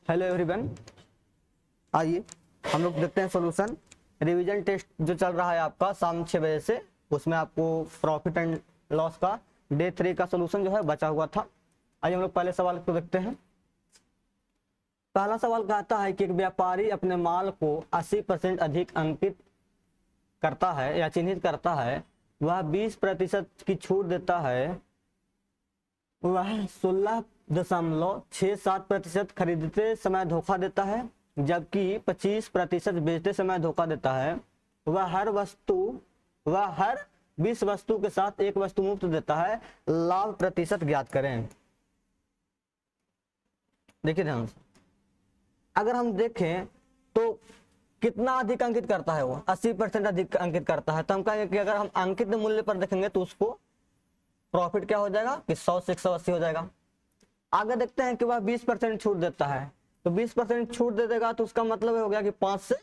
Hello everyone, आइए हम लोग देखते हैं सॉल्यूशन। रिवीजन टेस्ट जो चल रहा है आपका शाम 6 बजे से, उसमें आपको प्रॉफिट एंड लॉस का डे 3 का सॉल्यूशन जो है बचा हुआ था। आइए हम लोग पहले सवाल को देखते हैं। पहला सवाल कहता है कि एक व्यापारी अपने माल को 80% अधिक अंकित करता है या चिन्हित करता है, वह 20% की छूट देता है, वह 16.67% खरीदते समय धोखा देता है, जबकि 25% बेचते समय धोखा देता है। वह हर 20 वस्तु के साथ एक वस्तु मुफ्त देता है। लाभ प्रतिशत ज्ञात करें। देखिए ध्यान से, अगर हम देखें तो कितना अधिक अंकित करता है वो 80% अधिक अंकित करता है, तो हम कहेंगे कि अगर हम अंकित मूल्य पर देखेंगे तो उसको प्रॉफिट क्या हो जाएगा कि 100 से 180 हो जाएगा। आगे देखते हैं कि वह 20% छूट देता है, तो 20% छूट दे देगा तो उसका मतलब हो गया कि 5 से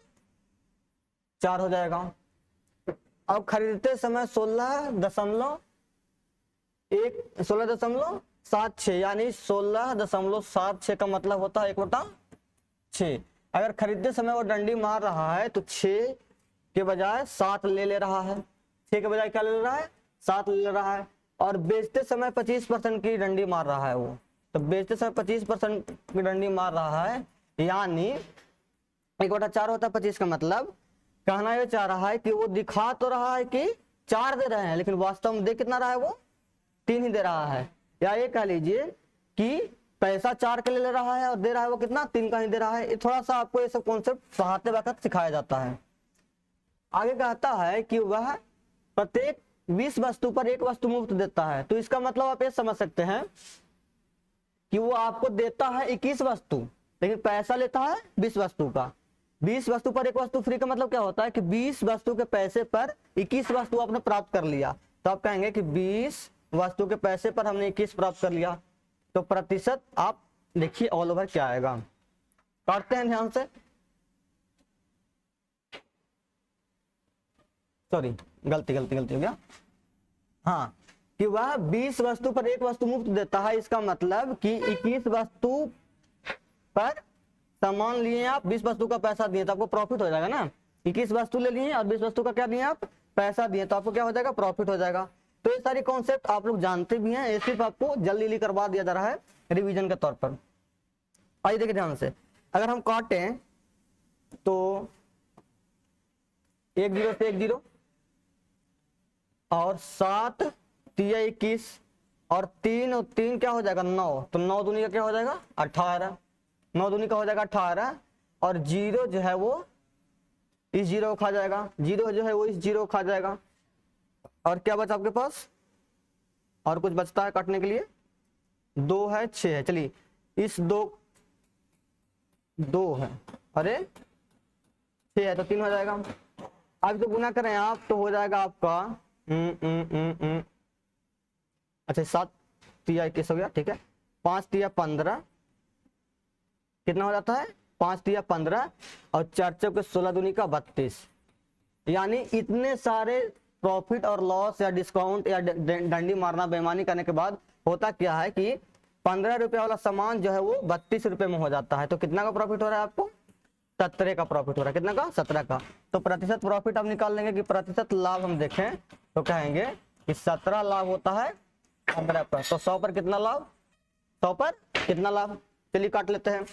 4 हो जाएगा। अब खरीदते समय 16.76 यानी 16.76 का मतलब होता है 1/6। अगर खरीदते समय वो डंडी मार रहा है तो 6 के बजाय 7 ले रहा है। 6 के बजाय क्या ले रहा है? 7 ले रहा है। और बेचते समय 25% की डंडी मार रहा है वो, तो बेचते समय 25% की डंडी मार रहा है, यानी 1/4 होता है 25 का। मतलब कहना ये चाह रहा है कि वो दिखा तो रहा है कि 4 दे रहे हैं, लेकिन वास्तव में दे कितना रहा है? वो 3 ही दे रहा है। या ये कह लीजिए कि पैसा 4 के ले रहा है और दे रहा है वो कितना? 3 का ही दे रहा है। ये थोड़ा सा आपको ये सब कॉन्सेप्ट पढ़ाते वक्त सिखाया जाता है। आगे कहता है कि वह प्रत्येक 20 वस्तु पर एक वस्तु मुफ्त देता है, तो इसका मतलब आप ये समझ सकते हैं कि वो आपको देता है 21 वस्तु, लेकिन पैसा लेता है 20 वस्तु का। 20 वस्तु पर एक वस्तु फ्री का मतलब क्या होता है कि 20 वस्तु के पैसे पर 21 वस्तु आपने प्राप्त कर लिया, तो आप कहेंगे कि 20 वस्तु के पैसे पर हमने 21 प्राप्त कर लिया। तो प्रतिशत आप देखिए ऑल ओवर क्या आएगा। काटते हैं ध्यान से, सॉरी गलती हो गया। हाँ, कि वह 20 वस्तु पर एक वस्तु मुफ्त देता है, इसका मतलब कि 21 वस्तु पर सामान लिए आप, 20 वस्तु का पैसा दिए तो आपको प्रॉफिट हो जाएगा ना। 21 वस्तु ले लिए और 20 वस्तु का क्या दिए आप? पैसा दिए, तो आपको क्या हो जाएगा? प्रॉफिट हो जाएगा। तो ये सारी कॉन्सेप्ट आप लोग जानते भी हैं, ये सिर्फ आपको जल्दी करवा दिया जा रहा है रिवीजन के तौर पर। आइए देखिए ध्यान से, अगर हम काटें तो 1 0 से 1 0 और 7 3 21 और 3 और 3 क्या हो जाएगा? 9, तो 9 दूनी का क्या हो जाएगा? 18। 9 दूनी का हो जाएगा 18, और 0 जो है वो इस 0 को खा जाएगा, 0 जो है वो इस 0 को खा जाएगा। और क्या बचा आपके पास? और कुछ बचता है काटने के लिए? 2 है, 6 है। चलिए इस 2 है, अरे 6 है तो 3 हो जाएगा। अब तो गुना करें आप तो हो जाएगा आपका अच्छा 7 3 21 हो गया, ठीक है। 5 3 15 कितना हो जाता है? 5 3 15 और 4 चौके 16 दूनी का 32। यानी इतने सारे प्रॉफिट और लॉस या डिस्काउंट या डंडी मारना बेईमानी करने के बाद होता क्या है कि 15 रुपये वाला सामान जो है वो 32 रुपये में हो जाता है। तो कितना का प्रॉफिट हो रहा है आपको? 17 का प्रॉफिट हो रहा है। कितना का? 17 का। तो प्रतिशत प्रॉफिट आप निकाल लेंगे कि प्रतिशत लाभ हम देखें तो कहेंगे कि 17 लाभ होता है 15 पर। तो 100 पर कितना लाभ? 100 पर कितना लाभ? चलिए काट लेते हैं।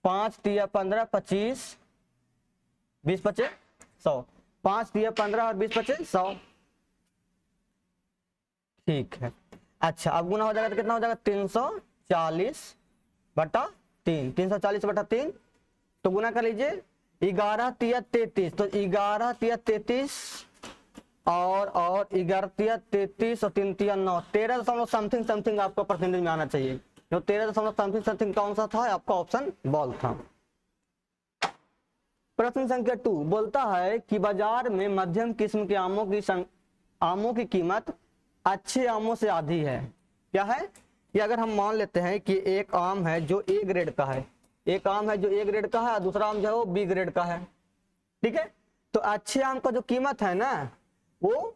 5 3 15 25 20 25 100। 5 3 15 और 20 25 100, ठीक है। अच्छा अब गुना हो जाएगा तो कितना हो जाएगा? 340/3। 340/3 तो गुना कर लीजिए। 11 3 33, तो 11 3 33 और 11 3 33 और 3 3 9, 13 दशमलव समथिंग आपका परसेंटेज में आना चाहिए। जो 13 दशमलव समथिंग कौन सा था? आपका ऑप्शन बॉल था। प्रश्न संख्या 2 बोलता है कि बाजार में मध्यम किस्म के आमों की कीमत अच्छे आमों से आधी है। क्या है कि अगर हम मान लेते हैं कि एक आम है जो ए ग्रेड का है, एक आम है जो ए ग्रेड का है और दूसरा आम जो है वो बी ग्रेड का है, ठीक है। तो अच्छे आम का जो कीमत है ना वो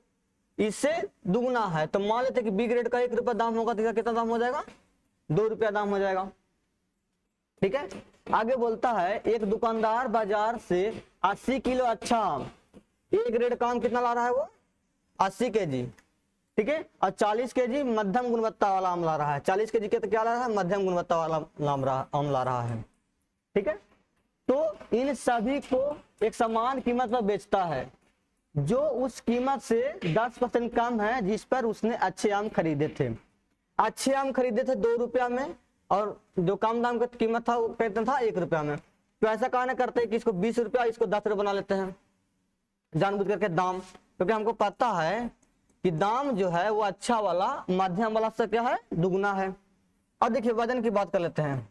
इससे दुगना है, तो मान लेते हैं कि बी ग्रेड का 1 रुपया दाम होगा तो कितना दाम हो जाएगा? 2 रुपया दाम हो जाएगा, ठीक है। आगे बोलता है एक दुकानदार बाजार से 80 किलो अच्छा आम, ए ग्रेड का आम कितना ला रहा है वो 80 केजी, ठीक है, और 40 केजी मध्यम गुणवत्ता वाला आम ला रहा है। 40 केजी के तो क्या ला रहा है, मध्यम गुणवत्ता वाला आम ला रहा है, ठीक है। तो इन सभी को एक समान कीमत पर बेचता है जो उस कीमत से 10% कम है जिस पर उसने अच्छे आम खरीदे थे। अच्छे आम खरीदे थे 2 रुपया में और जो कम दाम का कीमत था वो कहते था 1 रुपया में। तो ऐसा कहना करते हैं कि इसको 20 रुपया इसको 10 रुपये बना लेते हैं जानबूझ करके दाम, क्योंकि हमको पता है कि दाम जो है वो अच्छा वाला मध्यम वाला से क्या है दुगना है। और देखिए वजन की बात कर लेते हैं।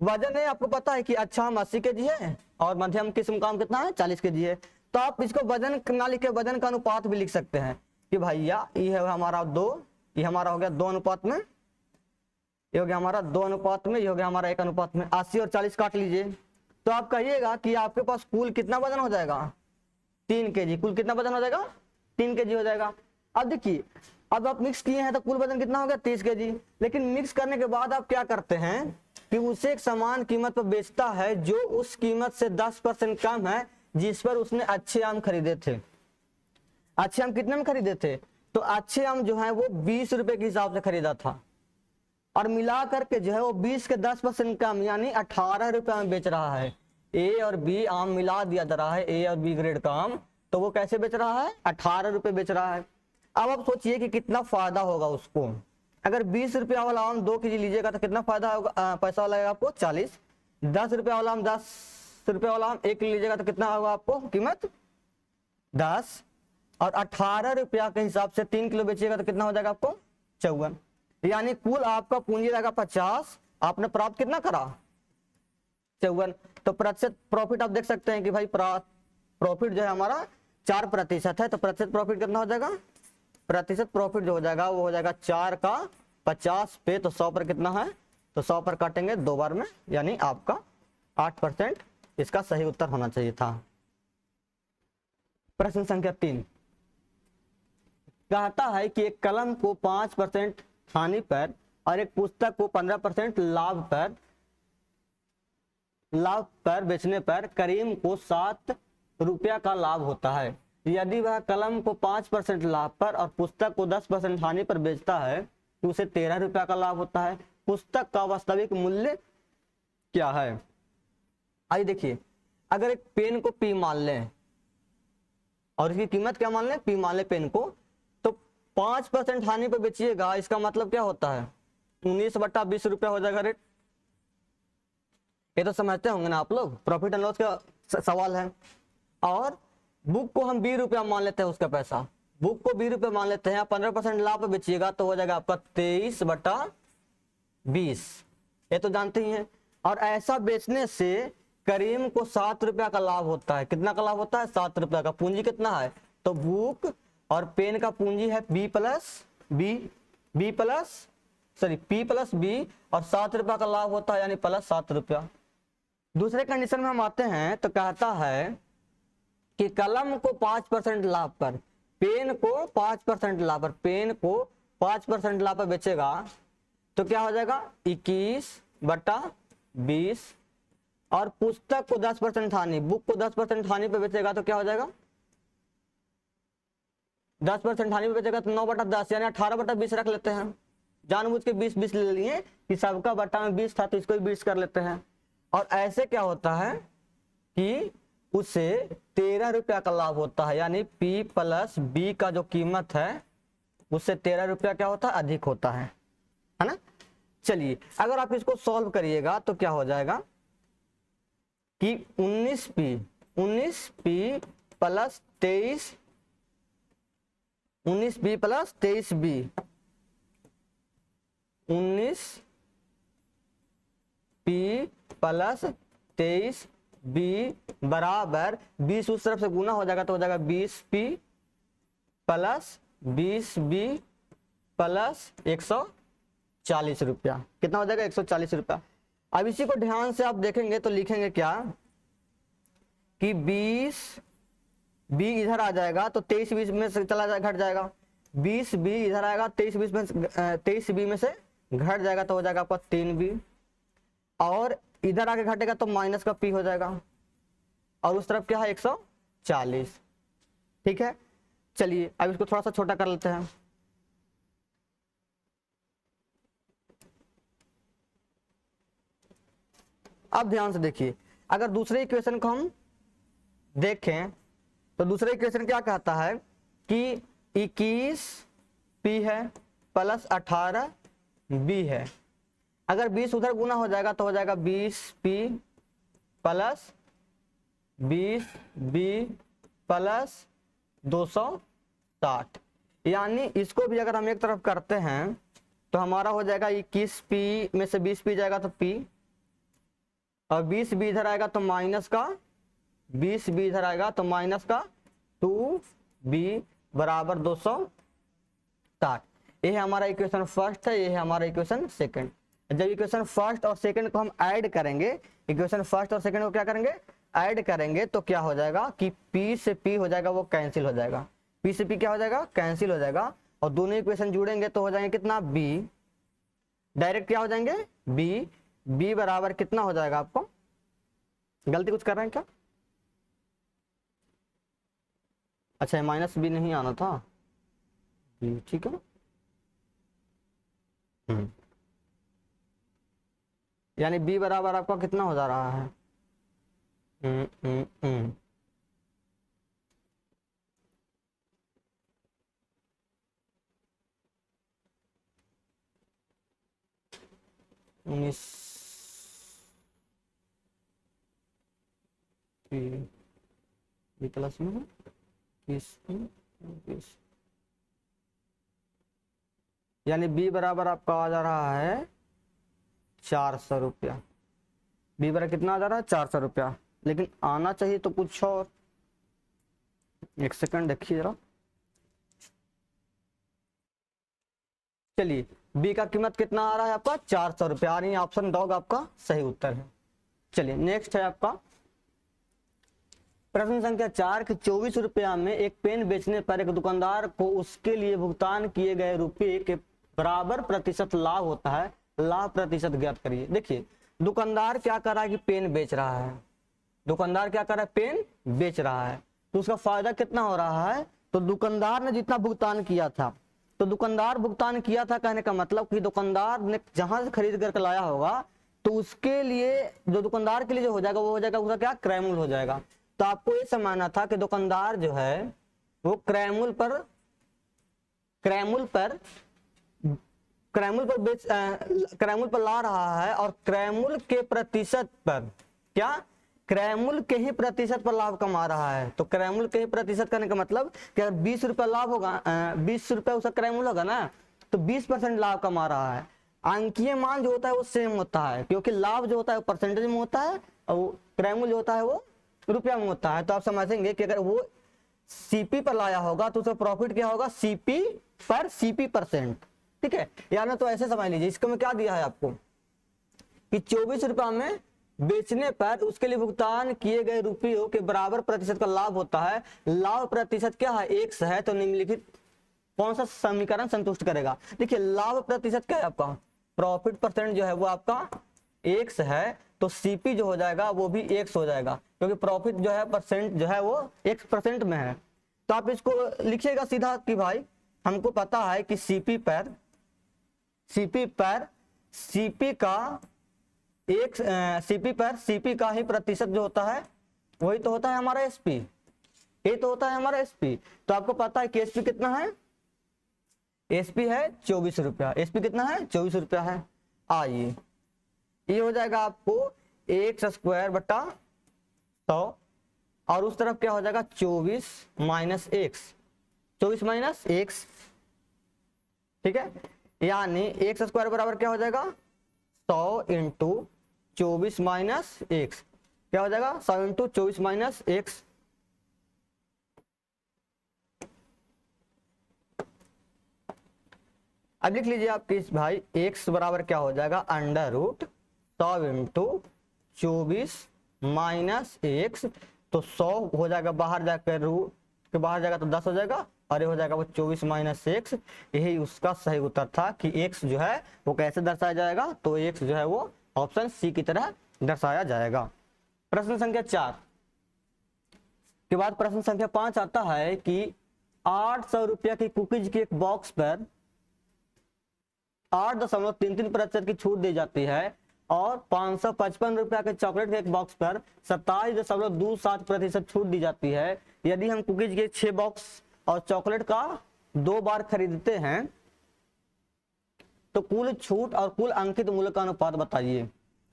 वजन है आपको पता है कि अच्छा आम 80 केजी है और मध्यम किस्म का आम कितना है 40 केजी है। तो आप इसको वजन ना लिख के वजन का अनुपात भी लिख सकते हैं कि भैया ये है हमारा 2, ये हमारा हो गया 2 अनुपात में, ये हो गया हमारा 2 अनुपात में, ये हो गया हमारा 1 अनुपात में। 80 और 40 काट लीजिए तो आप कहिएगा कि आपके पास कुल कितना वजन हो जाएगा 3 केजी। कुल कितना वजन हो जाएगा 3 केजी हो जाएगा। अब देखिए अब आप मिक्स किए हैं तो कुल वजन कितना हो गया 30 केजी। लेकिन मिक्स करने के बाद आप क्या करते हैं कि उसे एक समान कीमत पर बेचता है जो उस कीमत से 10% कम है जिस पर उसने अच्छे आम खरीदे थे। अच्छे आम कितने में खरीदे थे, तो अच्छे आम जो है वो 20 रुपए के हिसाब से खरीदा था और मिला करके जो है वो 20 के 10% कम यानी 18 रुपए में बेच रहा है। ए और बी आम मिला दिया जा रहा है, ए और बी ग्रेड का आम, तो वो कैसे बेच रहा है 18 रुपए बेच रहा है। अब आप सोचिए कि कितना फायदा होगा उसको। अगर 20 रुपया वाला आम 2 केजी लीजिएगा तो कितना फायदा होगा, पैसा लगेगा आपको 40। 10 रुपया वाला आम 10 रुपया वाला आम 1 किलो लीजिएगा तो कितना होगा आपको कीमत 10, और 18 रुपया के हिसाब से 3 किलो बेचिएगा तो कितना हो जाएगा आपको 54। यानी कुल आपका पूंजी रहेगा 50, आपने प्राप्त कितना करा 54। तो प्रतिशत प्रॉफिट आप देख सकते हैं कि भाई प्रॉफिट जो है हमारा 4% है। तो प्रतिशत प्रॉफिट कितना हो जाएगा, प्रतिशत प्रॉफिट जो हो जाएगा वो हो जाएगा 4 का 50 पे, तो 100 पर कितना है, तो 100 पर काटेंगे 2 बार में, यानी आपका 8% इसका सही उत्तर होना चाहिए था। प्रश्न संख्या 3 कहता है कि एक कलम को 5% हानि पर और एक पुस्तक को 15% लाभ पर बेचने पर करीम को 7 रुपया का लाभ होता है। यदि वह कलम को 5% लाभ पर और पुस्तक को 10% हानि पर बेचता है तो उसे 13 रुपया का लाभ होता है। पुस्तक का वास्तविक मूल्य क्या है। आइए देखिए, अगर एक पेन को पी मान लें और इसकी कीमत क्या मान लें, पी मान लें पेन को, तो 5% हानि पर बेचिएगा, इसका मतलब क्या होता है 19/20 रुपया हो जाएगा रेट। ये तो समझते होंगे ना आप लोग, प्रॉफिट एंड लॉस का सवाल है। और बुक को हम 20 रुपया मान लेते हैं, उसका पैसा बुक को 20 रुपया मान लेते हैं, 15% लाभ पर बेचिएगा तो हो जाएगा आपका 23/20, ये तो जानते ही हैं। और ऐसा बेचने से करीम को 7 रुपया का लाभ होता है। कितना का लाभ होता है 7 रुपया का। पूंजी कितना है, तो बुक और पेन का पूंजी है P प्लस B और 7 रुपया का लाभ होता है यानी प्लस 7 रुपया। दूसरे कंडीशन में हम आते हैं तो कहता है कि कलम को 5% लाभ पर, पेन को 5% लाभ पर, पेन को 5% लाभ पर बेचेगा तो क्या हो जाएगा 21/20, और पुस्तक को 10% हानि, बुक को 10% हानि पे बेचेगा तो क्या हो जाएगा 10% हानि पे बेचेगा तो 9/10 यानी 18/20 रख लेते हैं। जानबूझ के 20 ले लिए कि सबका बट्टा में 20 था तो इसको भी 20 कर लेते हैं। और ऐसे क्या होता है कि उसे 13 रुपया का लाभ होता है, यानी P प्लस B का जो कीमत है उससे 13 रुपया क्या होता है अधिक होता है ना। चलिए अगर आप इसको सॉल्व करिएगा तो क्या हो जाएगा कि 19P plus 23, 19B plus 23B, 19P plus 23B बराबर 20 उस तरफ से गुना हो जाएगा तो हो जाएगा 20P प्लस 20B प्लस 140 रुपया। कितना हो जाएगा 140 रुपया। अब इसी को ध्यान से आप देखेंगे तो लिखेंगे क्या कि 20B इधर आ जाएगा तो 23B में से चला जाएगा, घट जाएगा। 20B इधर आएगा 23B में से घट जाएगा तो हो जाएगा आपका 3B, और इधर आके घटेगा तो माइनस का पी हो जाएगा, और उस तरफ क्या है 140। ठीक है, चलिए अब इसको थोड़ा सा छोटा कर लेते हैं। अब ध्यान से देखिए, अगर दूसरे इक्वेशन को हम देखें तो दूसरे इक्वेशन क्या कहता है कि 21 पी है प्लस 18 बी है। अगर 20 उधर गुना हो जाएगा तो हो जाएगा 20 पी प्लस 20 बी प्लस 260। यानी इसको भी अगर हम एक तरफ करते हैं तो हमारा हो जाएगा 21 पी में से 20 पी जाएगा तो पी, और 20 बी इधर आएगा तो माइनस का 20 बी इधर आएगा तो माइनस का 2 बी बराबर 260। ये है हमारा इक्वेशन फर्स्ट है, ये है हमारा इक्वेशन सेकंड। जब इक्वेशन फर्स्ट और सेकंड को हम ऐड करेंगे, इक्वेशन फर्स्ट और सेकंड को क्या करेंगे ऐड करेंगे, तो क्या हो जाएगा कि P से P हो जाएगा वो कैंसिल हो जाएगा, P से P क्या हो जाएगा कैंसिल हो जाएगा, और दोनों इक्वेशन जुड़ेंगे तो हो जाएंगे कितना B, डायरेक्ट क्या हो जाएंगे B, B बराबर कितना हो जाएगा, आपको गलती कुछ कर रहे हैं क्या? अच्छा माइनस B नहीं आना था, B ठीक है ना। यानी B बराबर आपका कितना हो जा रहा है 19 B प्लस में 20, यानी B बराबर आपका आ जा रहा है 400 रुपया। B बराबर कितना आ जा रहा है 400 रुपया, लेकिन आना चाहिए तो कुछ और। एक सेकंड देखिए जरा, चलिए B का कीमत कितना आ रहा है आपका 400 रुपया आ रही है, ऑप्शन डॉग आपका सही उत्तर है। चलिए नेक्स्ट है आपका प्रश्न संख्या 4 कि 24 रुपया में एक पेन बेचने पर एक दुकानदार को उसके लिए भुगतान किए गए रुपये के बराबर प्रतिशत लाभ होता है, लाभ प्रतिशत ज्ञात करिए। देखिए दुकानदार क्या कर रहा है कि पेन बेच रहा है, दुकानदार क्या कर रहा है पेन बेच रहा है, तो उसका फायदा कितना हो रहा है, तो दुकानदार ने जितना भुगतान किया था, तो दुकानदार भुगतान किया था कहने का मतलब कि दुकानदार ने जहां से खरीद करके लाया होगा तो उसके लिए जो दुकानदार के लिए जो हो जाएगा वो हो जाएगा उसका क्या क्रय हो जाएगा। तो आपको ये समझना था कि दुकानदार जो है वो क्रय पर ला रहा है, और क्रय के प्रतिशत पर क्या क्रय के ही प्रतिशत पर लाभ कमा रहा है। तो क्रय के ही प्रतिशत करने का मतलब कि अगर 20 रुपया लाभ होगा 20 रुपया उसका क्रय होगा ना, तो 20% लाभ कमा रहा है। अंकीय मान जो होता है वो सेम होता है, क्योंकि लाभ जो होता है वो परसेंटेज में होता है और क्रय जो होता है वो रुपया में होता है। तो आप समझेंगे कि अगर वो सीपी पर लाया होगा तो उसका प्रॉफिट क्या होगा सीपी पर सीपी %। ठीक है, यार तो ऐसे समझ लीजिए, इसको में क्या दिया है आपको कि 24 रुपया में बेचने पर उसके लिए भुगतान किए गए रुपयों के बराबर प्रतिशत का लाभ होता है। लाभ प्रतिशत क्या है x है, तो निम्नलिखित कौन सा समीकरण संतुष्ट करेगा। देखिए लाभ प्रतिशत क्या है आपका प्रॉफिट % जो है वो आपका x है, तो सीपी जो हो जाएगा वो भी x हो जाएगा, क्योंकि प्रॉफिट जो है % जो है वो x% में है। तो आप इसको लिखिएगा सीधा कि भाई हमको पता है कि सीपी पर सीपी का एक सीपी का ही प्रतिशत जो होता है वही तो होता है हमारा एसपी, ये तो होता है हमारा एसपी। तो आपको पता है कि एसपी कितना है, एसपी है 24 रुपया, एसपी कितना है 24 रुपया है। आइए ये हो जाएगा आपको x² बटा 100, और उस तरफ क्या हो जाएगा 24 माइनस x, ठीक है, यानी x² बराबर क्या हो जाएगा 100 इंटू 24 माइनस x, क्या हो जाएगा 100 इंटू 24 माइनस x। अब लिख लीजिए आप किस भाई x बराबर क्या हो जाएगा √100 इंटू 24 माइनस x, तो 100 हो जाएगा बाहर जाकर रूट के बाहर जाएगा तो 10 हो जाएगा, और ये हो जाएगा वो 24 माइनस x। यही उसका सही उत्तर था कि x जो है वो कैसे दर्शाया जाएगा, तो x जो है वो ऑप्शन सी की तरह दर्शाया जाएगा। प्रश्न संख्या 4 के बाद प्रश्न संख्या 5 आता है कि 800 रुपया की कुकीज के एक बॉक्स पर 8.33% की छूट दी जाती है और 555 रुपया के चॉकलेट के एक बॉक्स पर 27.27% छूट दी जाती है। यदि हम कुकीज के 6 बॉक्स और चॉकलेट का 2 बार खरीदते हैं तो कुल छूट और कुल अंकित मूल्य का अनुपात बताइए।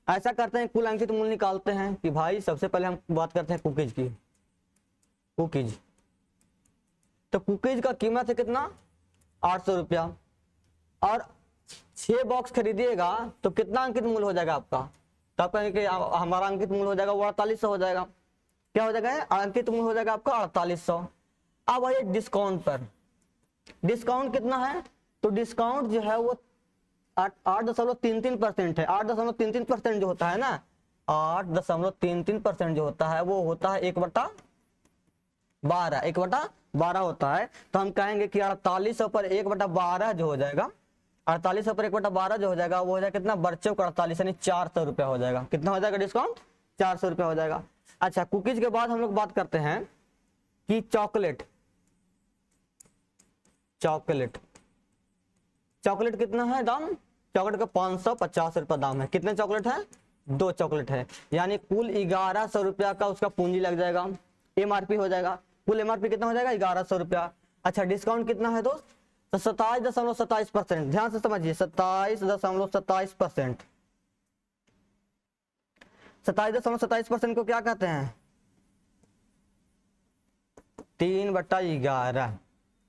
ऐसा करते हैं, कुल अंकित मूल्य निकालते हैं कि भाई सबसे पहले हम बात करते हैं कुकीज की। कुकीज तो कुकीज का कीमत है कितना, 800 रुपया, और 6 बॉक्स खरीदिएगा तो कितना अंकित मूल्य हो जाएगा आपका, तो आप कहेंगे कि हमारा अंकित मूल्य हो जाएगा वो 4800 हो जाएगा। क्या हो जाएगा, अंकित मूल्य हो जाएगा आपका 4800। अब आइए डिस्काउंट पर, डिस्काउंट कितना है, तो डिस्काउंट जो है वो 8.33% है। 8.33% जो होता है ना, 8.33% जो होता है वो होता है 1/12, 1/12 होता है। तो हम कहेंगे कि 4800 पर 1/12 जो हो जाएगा, 4800 पर 1/12 जो हो जाएगा वो हो जाएगा कितना, बरचौक 48 यानी 400 रुपया हो जाएगा। कितना हो जाएगा डिस्काउंट, 400 रुपया हो जाएगा। अच्छा, कुकीज के बाद हम लोग बात करते हैं कि चॉकलेट, चॉकलेट चॉकलेट कितना है दाम, चॉकलेट का 550 रुपया दाम है। कितने चॉकलेट है, 2 चॉकलेट है, यानी कुल 1100 रुपया का उसका पूंजी लग जाएगा, एमआरपी हो जाएगा। कुल एमआरपी कितना हो जाएगा, 1100 रुपया। अच्छा, डिस्काउंट कितना है दोस्त, तो 27.27%। ध्यान से समझिए, 27.27%। 27.27% को क्या कहते हैं, 3/11।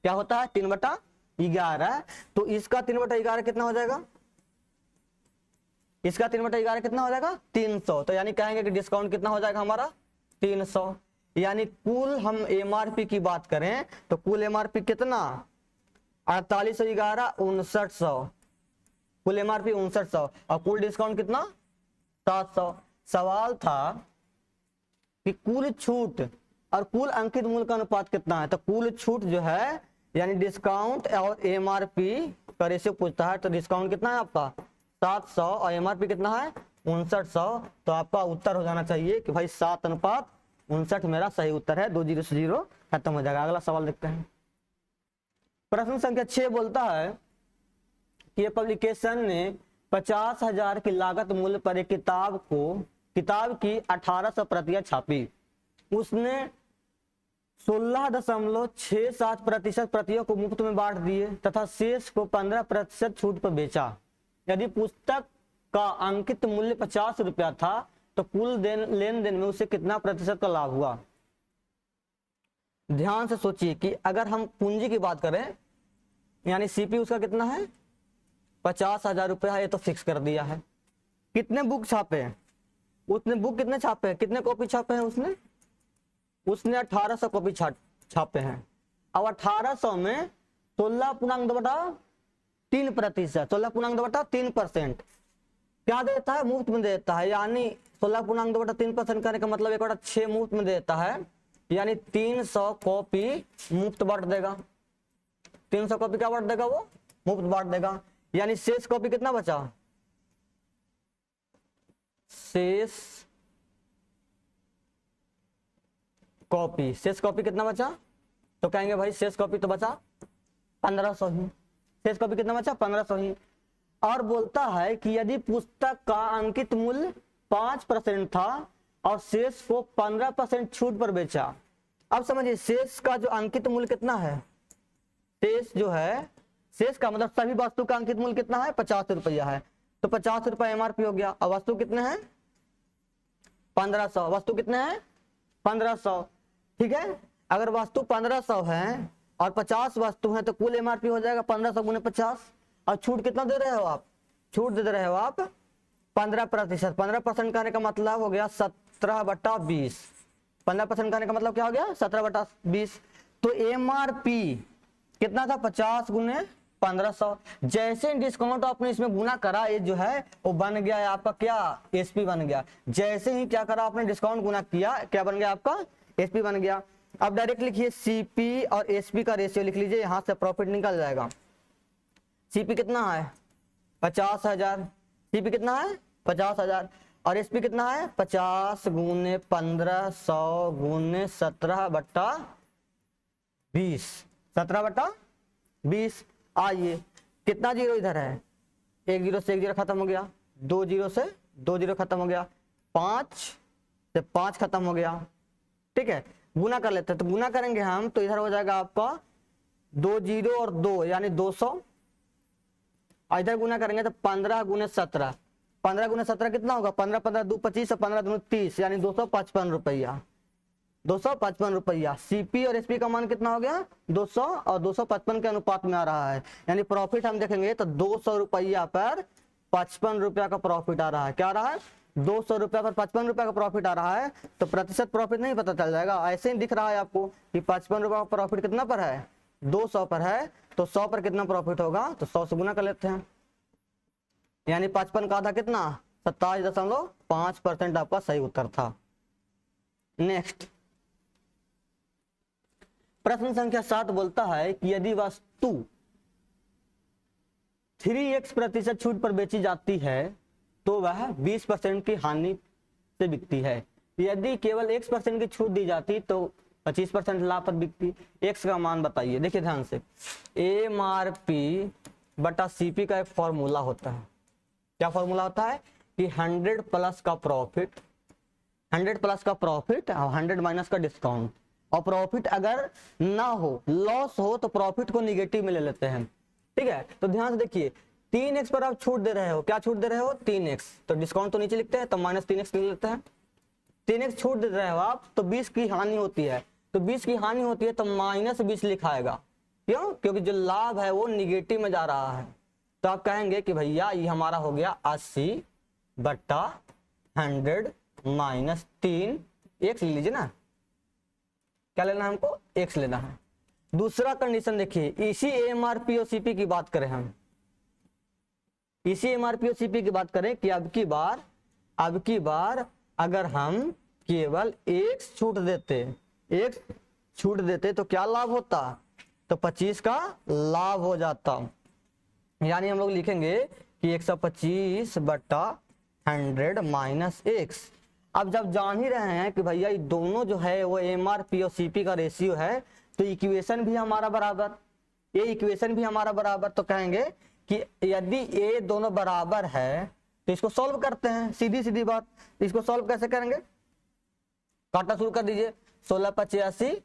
क्या होता है, 3/11। तो इसका 3/11 कितना हो जाएगा, इसका 3/11 कितना हो जाएगा, 300। तो यानी कहेंगे कि डिस्काउंट कितना हो जाएगा हमारा, 300। यानी कुल हम एमआरपी की बात करें तो कुल एमआरपी कितना, 4811 5900, कुल एमआरपी 5900, और कुल डिस्काउंट कितना, 700। सवाल था कि कुल छूट और कुल अंकित मूल्य का अनुपात कितना है, तो कुल छूट जो है यानी डिस्काउंट और एमआरपी का रेशियो पूछता है। तो डिस्काउंट कितना है आपका 700 और एमआरपी कितना है 5900। तो आपका उत्तर हो जाना चाहिए कि भाई 7:59 मेरा सही उत्तर है। 2 0 से 0 खत्म हो जाएगा। अगला सवाल देखते हैं। प्रश्न संख्या 6 बोलता है कि पब्लिकेशन ने 50,000 की लागत मूल्य पर एक किताब की 1800 प्रतियां छापी। उसने 16.67% प्रतियों को मुफ्त में बांट दिए तथा शेष को 15% छूट पर बेचा। यदि पुस्तक का अंकित मूल्य 50 रुपया था तो कुल लेन देन में उसे कितना प्रतिशत का लाभ हुआ। ध्यान से सोचिए कि अगर हम पूंजी की बात करें यानी सीपी उसका कितना है 50,000 रुपया है, ये तो फिक्स कर दिया है। कितने बुक छापे हैं उसने, बुक कितने छापे हैं, कितने कॉपी छापे हैं उसने 1800 कॉपी छापे हैं। अब 1800 में 16.2/3%, 16.2/3% क्या देता है, मुफ्त में देता है। यानी 16.2/3% करने का मतलब 1/6 मुफ्त में देता है, यानी 300 कॉपी मुफ्त बांट देगा। 300 कॉपी क्या बांट देगा, वो मुफ्त बांट देगा। यानी शेष कॉपी कितना बचा, शेष कॉपी कितना बचा, तो कहेंगे भाई शेष कॉपी तो बचा 1500 ही। शेष कॉपी कितना बचा 1500 ही। और बोलता है कि यदि पुस्तक का अंकित मूल्य 5% था और शेष को 15% छूट पर बेचा। अब समझिए शेष का जो अंकित मूल्य कितना है, शेष जो है, शेष का मतलब सभी वस्तु का अंकित मूल्य कितना है 50 रुपया है। तो 50 रुपया एमआरपी हो गया। और वस्तु कितने हैं 1500, वस्तु कितने हैं 1500, ठीक है। अगर वस्तु 1500 है और 50 वस्तु है तो कुल एमआरपी हो जाएगा 1500 गुने 50। और छूट कितना दे रहे हो आप, छूट दे रहे हो आप 15%। 15% करने का मतलब हो गया 17/20। 15% करने का मतलब क्या हो गया 17/20। तो एमआरपी कितना था 50 गुने 1500। जैसे डिस्काउंट आपने इसमें गुना करा, ये जो है वो बन गया है आपका क्या, एसपी बन गया। जैसे ही क्या करा आपने डिस्काउंट गुना किया, क्या बन गया आपका एसपी बन गया। अब डायरेक्ट लिखिए सीपी और एसपी का रेशियो लिख लीजिए, यहां से प्रॉफिट निकल जाएगा। सीपी कितना है 50,000, सीपी कितना है 50,000 और एसपी कितना है 50 गुने 15 100 गुने 17/20, 17/20। आइए कितना जीरो इधर है, एक जीरो से एक जीरो खत्म हो गया, 2 जीरो से 2 जीरो खत्म हो गया, 5 से 5 खत्म हो गया। ठीक है, गुना कर लेते हैं, तो गुना करेंगे हम तो इधर हो जाएगा आपका 2 जीरो और 2 यानी 200, इधर गुना करेंगे तो 15 गुने 17, 15 गुने 17 कितना होगा, 15 15 2 25 और 15 दूनी 30 यानी 255 रुपया, 255 रुपया। सीपी और एसपी का मान कितना हो गया 200 और 255 के अनुपात में आ रहा है, यानी प्रॉफिट हम देखेंगे तो 200 रुपया पर 55 रुपया का प्रॉफिट आ रहा है। क्या आ रहा है 200 रुपया पर 55 रुपया का प्रॉफिट आ रहा है। तो प्रतिशत प्रॉफिट नहीं पता चल जाएगा, ऐसे ही दिख रहा है आपको कि 55 रुपया का प्रॉफिट कितना पर है 200 पर है, तो 100 पर कितना प्रॉफिट होगा, तो 100 से गुना कर लेते हैं, यानी 55 का आधा कितना 27.5% आपका सही उत्तर था। नेक्स्ट प्रश्न संख्या 7 बोलता है कि यदि वस्तु 3x प्रतिशत छूट पर बेची जाती है तो वह 20% की हानि से बिकती है, यदि केवल x% की छूट दी जाती तो 25% लाभ पर बिकती। x का मान बताइए, देखिए ध्यान से, MRP बटा CP का एक फॉर्मूला होता है। क्या फॉर्मूला होता है कि 100 प्लस का प्रॉफिट, 100 प्लस का प्रॉफिट और 100 माइनस का डिस्काउंट, और प्रॉफिट अगर ना हो लॉस हो तो प्रॉफिट को निगेटिव में ले लेते हैं। ठीक है, तो ध्यान से देखिए 3x पर आप छूट दे रहे हो, क्या छूट दे रहे हो 3x, तो डिस्काउंट तो नीचे लिखते हैं तो -3x ले लेते हैं। 3x छूट दे रहे हो आप तो 20 की हानि होती है, तो 20 की हानि होती है तो -20 लिखाएगा, क्यों, क्योंकि जो लाभ है वो निगेटिव में जा रहा है। तो आप कहेंगे कि भैया ये हमारा हो गया 80/100 माइनस 3 x ले लीजिए ना, क्या लेना है हमको x लेना है। दूसरा कंडीशन देखिए, इसी MRP और CP की बात करें हम, इसी MRP और CP की बात करें कि अब की बार अगर हम केवल x छूट देते तो क्या लाभ होता, तो 25 का लाभ हो जाता, यानी हम लोग लिखेंगे कि 125/100 माइनस x। अब जब जान ही रहे हैं कि भैया ये दोनों जो है वो MRP और CP का रेशियो है, तो इक्वेशन भी हमारा बराबर, ये इक्वेशन भी हमारा बराबर, तो कहेंगे कि यदि ये दोनों बराबर है तो इसको सॉल्व करते हैं, सीधी सीधी बात। इसको सॉल्व कैसे करेंगे, काटना शुरू कर दीजिए, 16 5 80,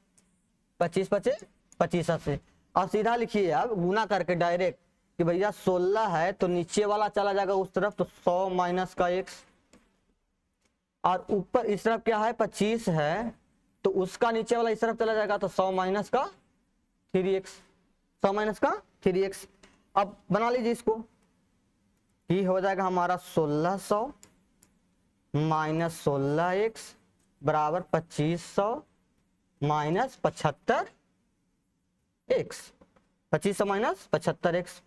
25 5 25 80, और सीधा लिखिए अब गुना करके डायरेक्ट कि भैया 16 है तो नीचे वाला चला जाएगा उस तरफ, तो 100 माइनस का x, और ऊपर इस तरफ क्या है 25 है तो उसका नीचे वाला इस तरफ चला जाएगा, तो 100 माइनस का 3x, 100 माइनस का 3x। अब बना लीजिए इसको, ये हो जाएगा हमारा 1600 माइनस 16x बराबर 2500 माइनस 75x, 2500 माइनस 75x।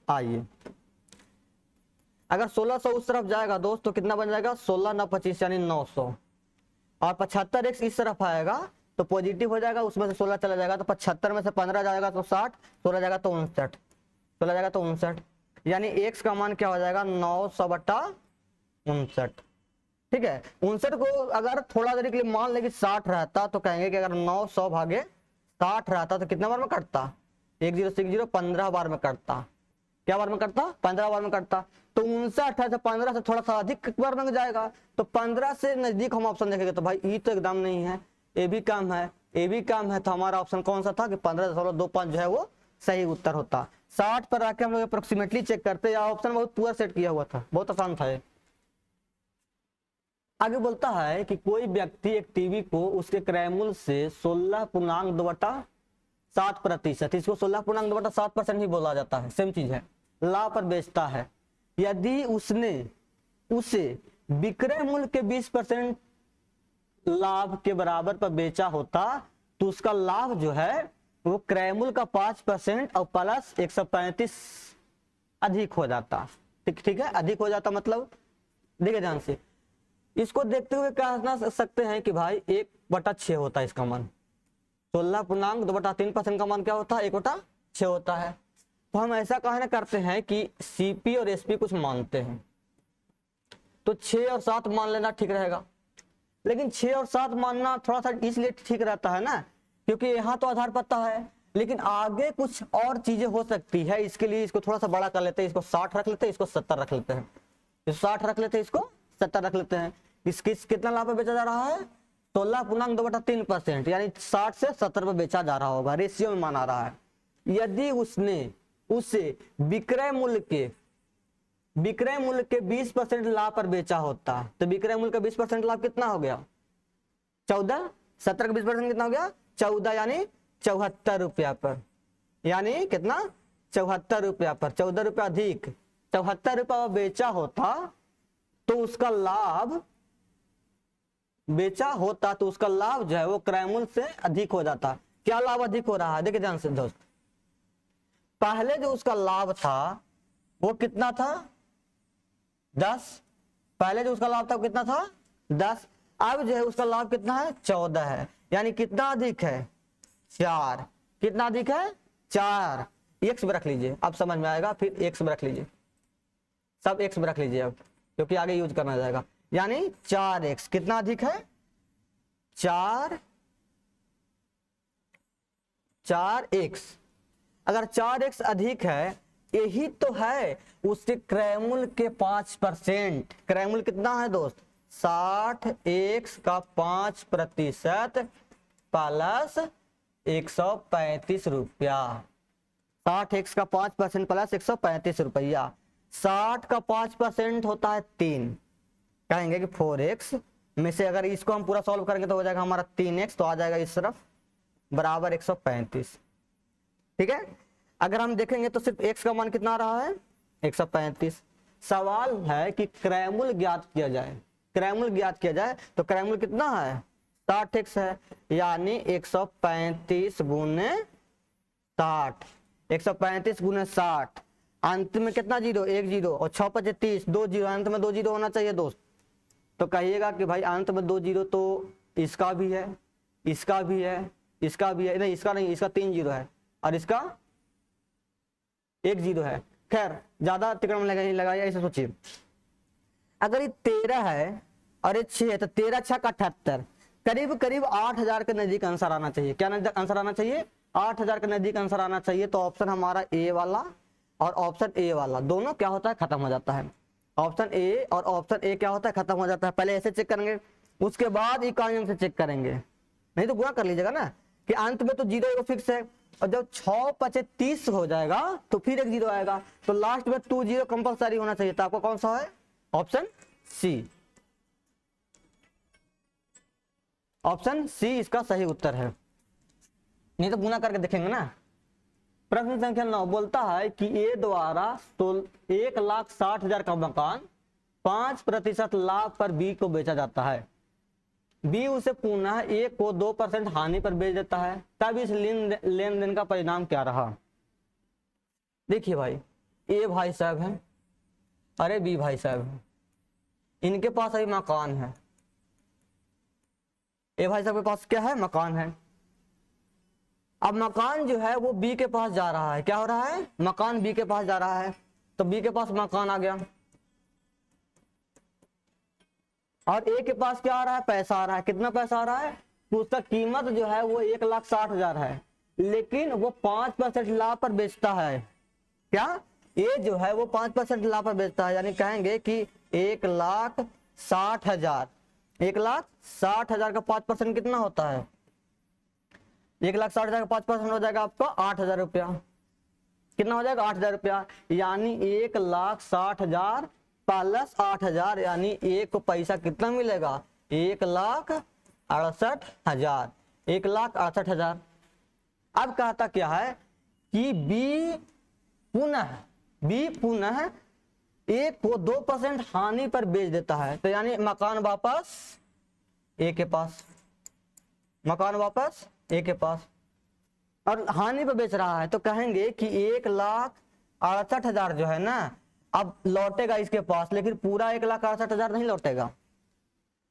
आइए अगर 1600 उस तरफ जाएगा दोस्त तो कितना बन जाएगा 16 ना 25 यानी 900, और 75x इस तरफ आएगा तो पॉजिटिव हो जाएगा, उसमें से 16 चला जाएगा तो 75 में से 15 जाएगा तो 60, 16 जाएगा तो 59, 16 जाएगा तो 59, यानी x का मान क्या हो जाएगा 900/59। ठीक है, 59 को अगर थोड़ा देर के लिए मान ले कि 60 रहता तो कहेंगे कि अगर 900 भागे 60 रहता तो कितना बार में कटता, 1 0 6 0 15 बार में कटता, क्या बार में कटता 15 बार में कटता, तो 59 से 15 से थोड़ा सा अधिक बार में जाएगा, तो 15 से नजदीक हम ऑप्शन देखेंगे तो भाई ई तो एकदम नहीं है, ए भी कम है, ए भी कम है, तो हमारा ऑप्शन कौन सा था कि 15.25 जो है वो सही उत्तर होता। 60 पर आके हम लोग अप्रोक्सीमेटली चेक करते, या ऑप्शन बहुत पूरा सेट किया हुआ था, बहुत आसान था ये। आगे बोलता है कि कोई व्यक्ति एक टीवी को उसके क्रय मूल्य से 16.2/7%, इसको 16.2/7% ही बोला जाता है, सेम चीज है, लाभ पर बेचता है। यदि उसने उसे विक्रय मूल्य के 20% लाभ के बराबर पर बेचा होता तो उसका लाभ जो है वो क्रय मूल्य का 5% और प्लस 135 अधिक हो जाता। ठीक है, अधिक हो जाता मतलब देखिए ध्यान से, इसको देखते हुए कहना सकते हैं कि भाई 1/6 होता है इसका मान, 16.2/3% का मान क्या होता है 1/6 होता है। हम ऐसा कहना करते हैं कि सीपी और एसपी कुछ मानते हैं, तो 6 और 7 मान लेना ठीक रहेगा। लेकिन 6 और 7 मानना थोड़ा सा इसलिए ठीक रहता है ना, क्योंकि यहाँ तो आधार पता है, लेकिन आगे कुछ और चीजें हो सकती है। इसके लिए इसको थोड़ा सा बड़ा कर लेते हैं, इसको 60 रख लेते हैं, इसको 70 रख लेते हैं, इसको 60 रख लेते हैं, इसको 70 रख लेते हैं। कितना लाभ पे बेचा जा रहा है? 16.2/3%, यानी 60 से 70 पे बेचा जा रहा होगा, रेशियो में माना रहा है। यदि उसने उसे विक्रय मूल्य के 20% लाभ पर बेचा होता, तो विक्रय मूल्य का 20% लाभ कितना हो गया? 14। 70 का 20% कितना हो गया? 14, यानी 74 रुपया पर। यानी कितना? 74 रुपया पर, 14 रुपया अधिक 74 रुपया बेचा होता तो उसका लाभ जो है वो क्रय मूल्य से अधिक हो जाता। क्या लाभ अधिक हो रहा है? देखिए ध्यान से दोस्त, पहले जो उसका लाभ था वो कितना था? 10। पहले जो उसका लाभ था वो कितना था? 10। अब जो है उसका लाभ कितना है? 14 है। यानी कितना अधिक है? 4। कितना अधिक है? 4। एक्स में रख लीजिए, अब समझ में आएगा, फिर एक्स में रख लीजिए, सब एक्स में रख लीजिए अब, क्योंकि आगे यूज करना जाएगा। यानी 4x कितना अधिक है? 4x। अगर 4x अधिक है, यही तो है उसके क्रय मूल्य के 5%। क्रय मूल्य कितना है दोस्त? 60x का 5% प्लस 135 रुपया। 60x का 5% प्लस 135 रुपया। 60 का 5% होता है 3, कहेंगे कि 4x में से अगर इसको हम पूरा सॉल्व करेंगे तो हो जाएगा हमारा 3x, तो आ जाएगा इस तरफ बराबर 135। ठीक है, अगर हम देखेंगे तो सिर्फ x का मान कितना आ रहा है? 135। सवाल है कि क्रय मूल्य ज्ञात किया जाए। क्रय मूल्य ज्ञात किया जाए तो क्रय मूल्य कितना है? 60x है, यानी 135 गुने 60। 135 गुने 60, अंत में कितना जीरो? 1 जीरो, और 6 × 5 = 30, 2 जीरो, अंत में 2 जीरो होना चाहिए दोस्त। तो कहिएगा कि भाई अंत में 2 जीरो तो इसका भी है, इसका भी है, इसका भी है, नहीं इसका नहीं, इसका 3 जीरो है और इसका 1 जीरो है। खैर ज्यादा तिकड़म नहीं लगाइए, ऐसे सोचिए, अगर ये 13 है और ये 6 है तो 13 × 6 = 78, करीब करीब 8000 के नजदीक आंसर आना चाहिए। क्या आंसर आना चाहिए? 8000 के नजदीक आंसर आना चाहिए। तो ऑप्शन हमारा ए वाला और ऑप्शन ए वाला दोनों क्या होता है? खत्म हो जाता है। ऑप्शन ए और ऑप्शन ए क्या होता है? खत्म हो जाता है। पहले ऐसे चेक करेंगे, उसके बाद इकाइयों से चेक करेंगे, नहीं तो गुणा कर लीजिएगा ना कि अंत में तो जीरो फिक्स है, और जब 6 × 5 = 30 हो जाएगा तो फिर 1 जीरो आएगा, तो लास्ट में 2 जीरो कंपलसरी होना चाहिए। तो आपको कौन सा है? Option C. ऑप्शन सी इसका सही उत्तर है, नहीं तो गुना करके देखेंगे ना। प्रश्न संख्या 9 बोलता है कि ए द्वारा 1,60,000 का मकान 5% लाभ पर बी को बेचा जाता है। बी उसे पुनः ए को 2% हानि पर बेच देता है, तब इस लेन देन का परिणाम क्या रहा? देखिए भाई, ए भाई साहब है, अरे बी भाई साहब है, इनके पास अभी मकान है। ए भाई साहब के पास क्या है? मकान है। अब मकान जो है वो बी के पास जा रहा है। क्या हो रहा है? मकान बी के पास जा रहा है, तो बी के पास मकान आ गया, और ए के पास क्या आ रहा है? पैसा आ रहा है। कितना पैसा आ रहा है? तो उसका कीमत जो है वो 1,60,000 है, लेकिन वो 5% लाभ पर बेचता है। क्या? ए जो है वो 5% लाभ पर बेचता है, यानी कहेंगे कि 1,60,000। 1,60,000 का 5% कितना होता है? 1,60,000 का 5% हो जाएगा आपका 8,000 रुपया। कितना हो जाएगा? 8,000 रुपया, यानी 1,60,000 प्लस 8,000, यानी ए को पैसा कितना मिलेगा? 1,68,000। 1,68,000। अब कहता क्या है कि बी पुनः ए को 2% हानि पर बेच देता है, तो यानी मकान वापस ए के पास, मकान वापस ए के पास, और हानि पर बेच रहा है, तो कहेंगे कि 1,68,000 जो है ना अब लौटेगा इसके पास, लेकिन पूरा 1,68,000 नहीं लौटेगा।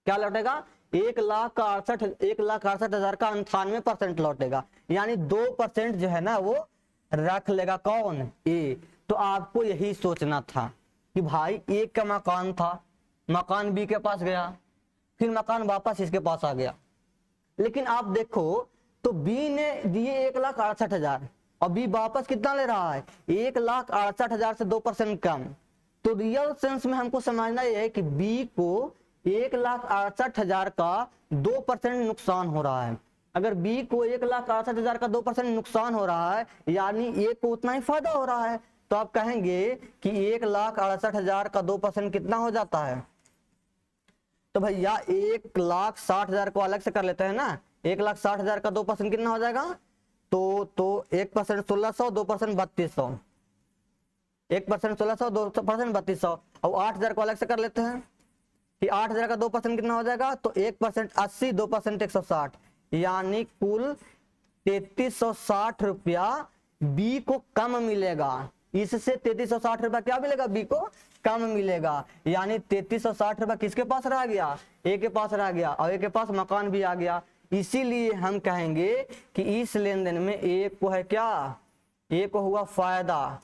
क्या लौटेगा? 1,68,000 का 98% लौटेगा, यानी 2% जो है ना वो रख लेगा कौन, ए। तो आपको यही सोचना था कि भाई ए का मकान था, मकान बी के पास गया, फिर मकान वापस इसके पास आ गया। लेकिन आप देखो तो बी ने दिए 1,68,000 और बी वापस कितना ले रहा है, 1,68,000 से 2% कम। तो रियल सेंस में हमको समझना यह है कि बी को 1,68,000 का 2% नुकसान हो रहा है। अगर बी को 1,68,000 का 2% नुकसान हो रहा है, यानी ए को उतना ही फायदा हो रहा है। तो आप कहेंगे कि 1,68,000 का 2% कितना हो जाता है। तो भैया 1,60,000 को अलग से कर लेते हैं ना, 1,60,000 का 2% कितना हो जाएगा, तो 1% 1,600, 2% 3,200, 1% 1,600, 2% 3,200। और 8,000 को अलग से कर लेते हैं कि 8,000 का 2% कितना हो जाएगा, तो 1% 80, 2% 160, यानी कुल 3,360 रुपया बी को कम मिलेगा। इससे 3,360 रुपया क्या मिलेगा, बी को कम मिलेगा। यानी 3,360 रुपया किसके पास रह गया, ए के पास रह गया, और ए के पास मकान भी आ गया। इसीलिए हम कहेंगे कि इस लेन देन में ए को है क्या, ए को हुआ फायदा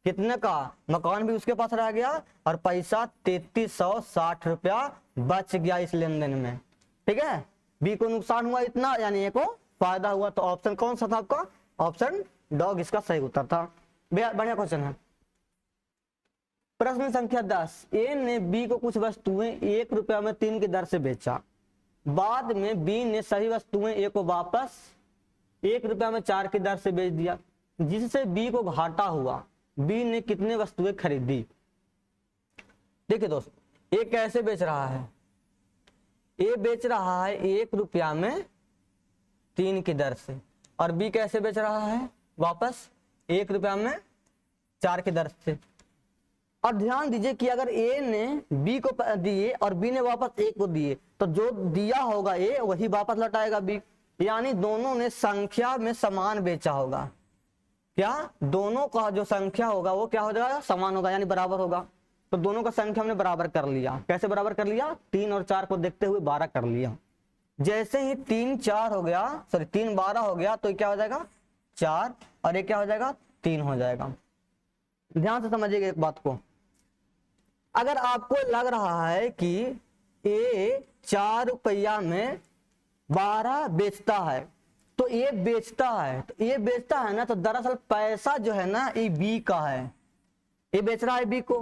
कितने का, मकान भी उसके पास रह गया और पैसा 3,360 रुपया बच गया इस लेन देन में। ठीक है, बी को नुकसान हुआ इतना, यानी ए को फायदा हुआ। तो ऑप्शन कौन सा था आपका, ऑप्शन डॉग इसका सही उत्तर था। बढ़िया क्वेश्चन है। प्रश्न संख्या 10, ए ने बी को कुछ वस्तुएं 1 रुपया में 3 की दर से बेचा। बाद में बी ने सही वस्तुएं ए को वापस 1 रुपया में 4 की दर से बेच दिया, जिससे बी को घाटा हुआ। बी ने कितने वस्तुएं खरीदी। देखिए दोस्त, ए कैसे बेच रहा है, ए बेच रहा है 1 रुपया में 3 की दर से, और बी कैसे बेच रहा है, वापस 1 रुपया में 4 की दर से। और ध्यान दीजिए कि अगर ए ने बी को दिए और बी ने वापस ए को दिए, तो जो दिया होगा ए वही वापस लौटाएगा बी, यानी दोनों ने संख्या में समान बेचा होगा। क्या, दोनों का जो संख्या होगा वो क्या हो जाएगा, समान होगा, यानी बराबर होगा। तो दोनों का संख्या हमने बराबर कर लिया। कैसे बराबर कर लिया, 3 और 4 को देखते हुए 12 कर लिया। जैसे ही 3 4 हो गया, सॉरी 3 12 हो गया, तो क्या हो जाएगा 4, और ये क्या हो जाएगा 3 हो जाएगा। ध्यान से समझिएगा एक बात को, अगर आपको लग रहा है कि ए 4 रुपया में 12 बेचता है, तो ये बेचता है, तो ये बेचता है ना, तो दरअसल पैसा जो है ना ये बी का है, ये बेच रहा है बी को।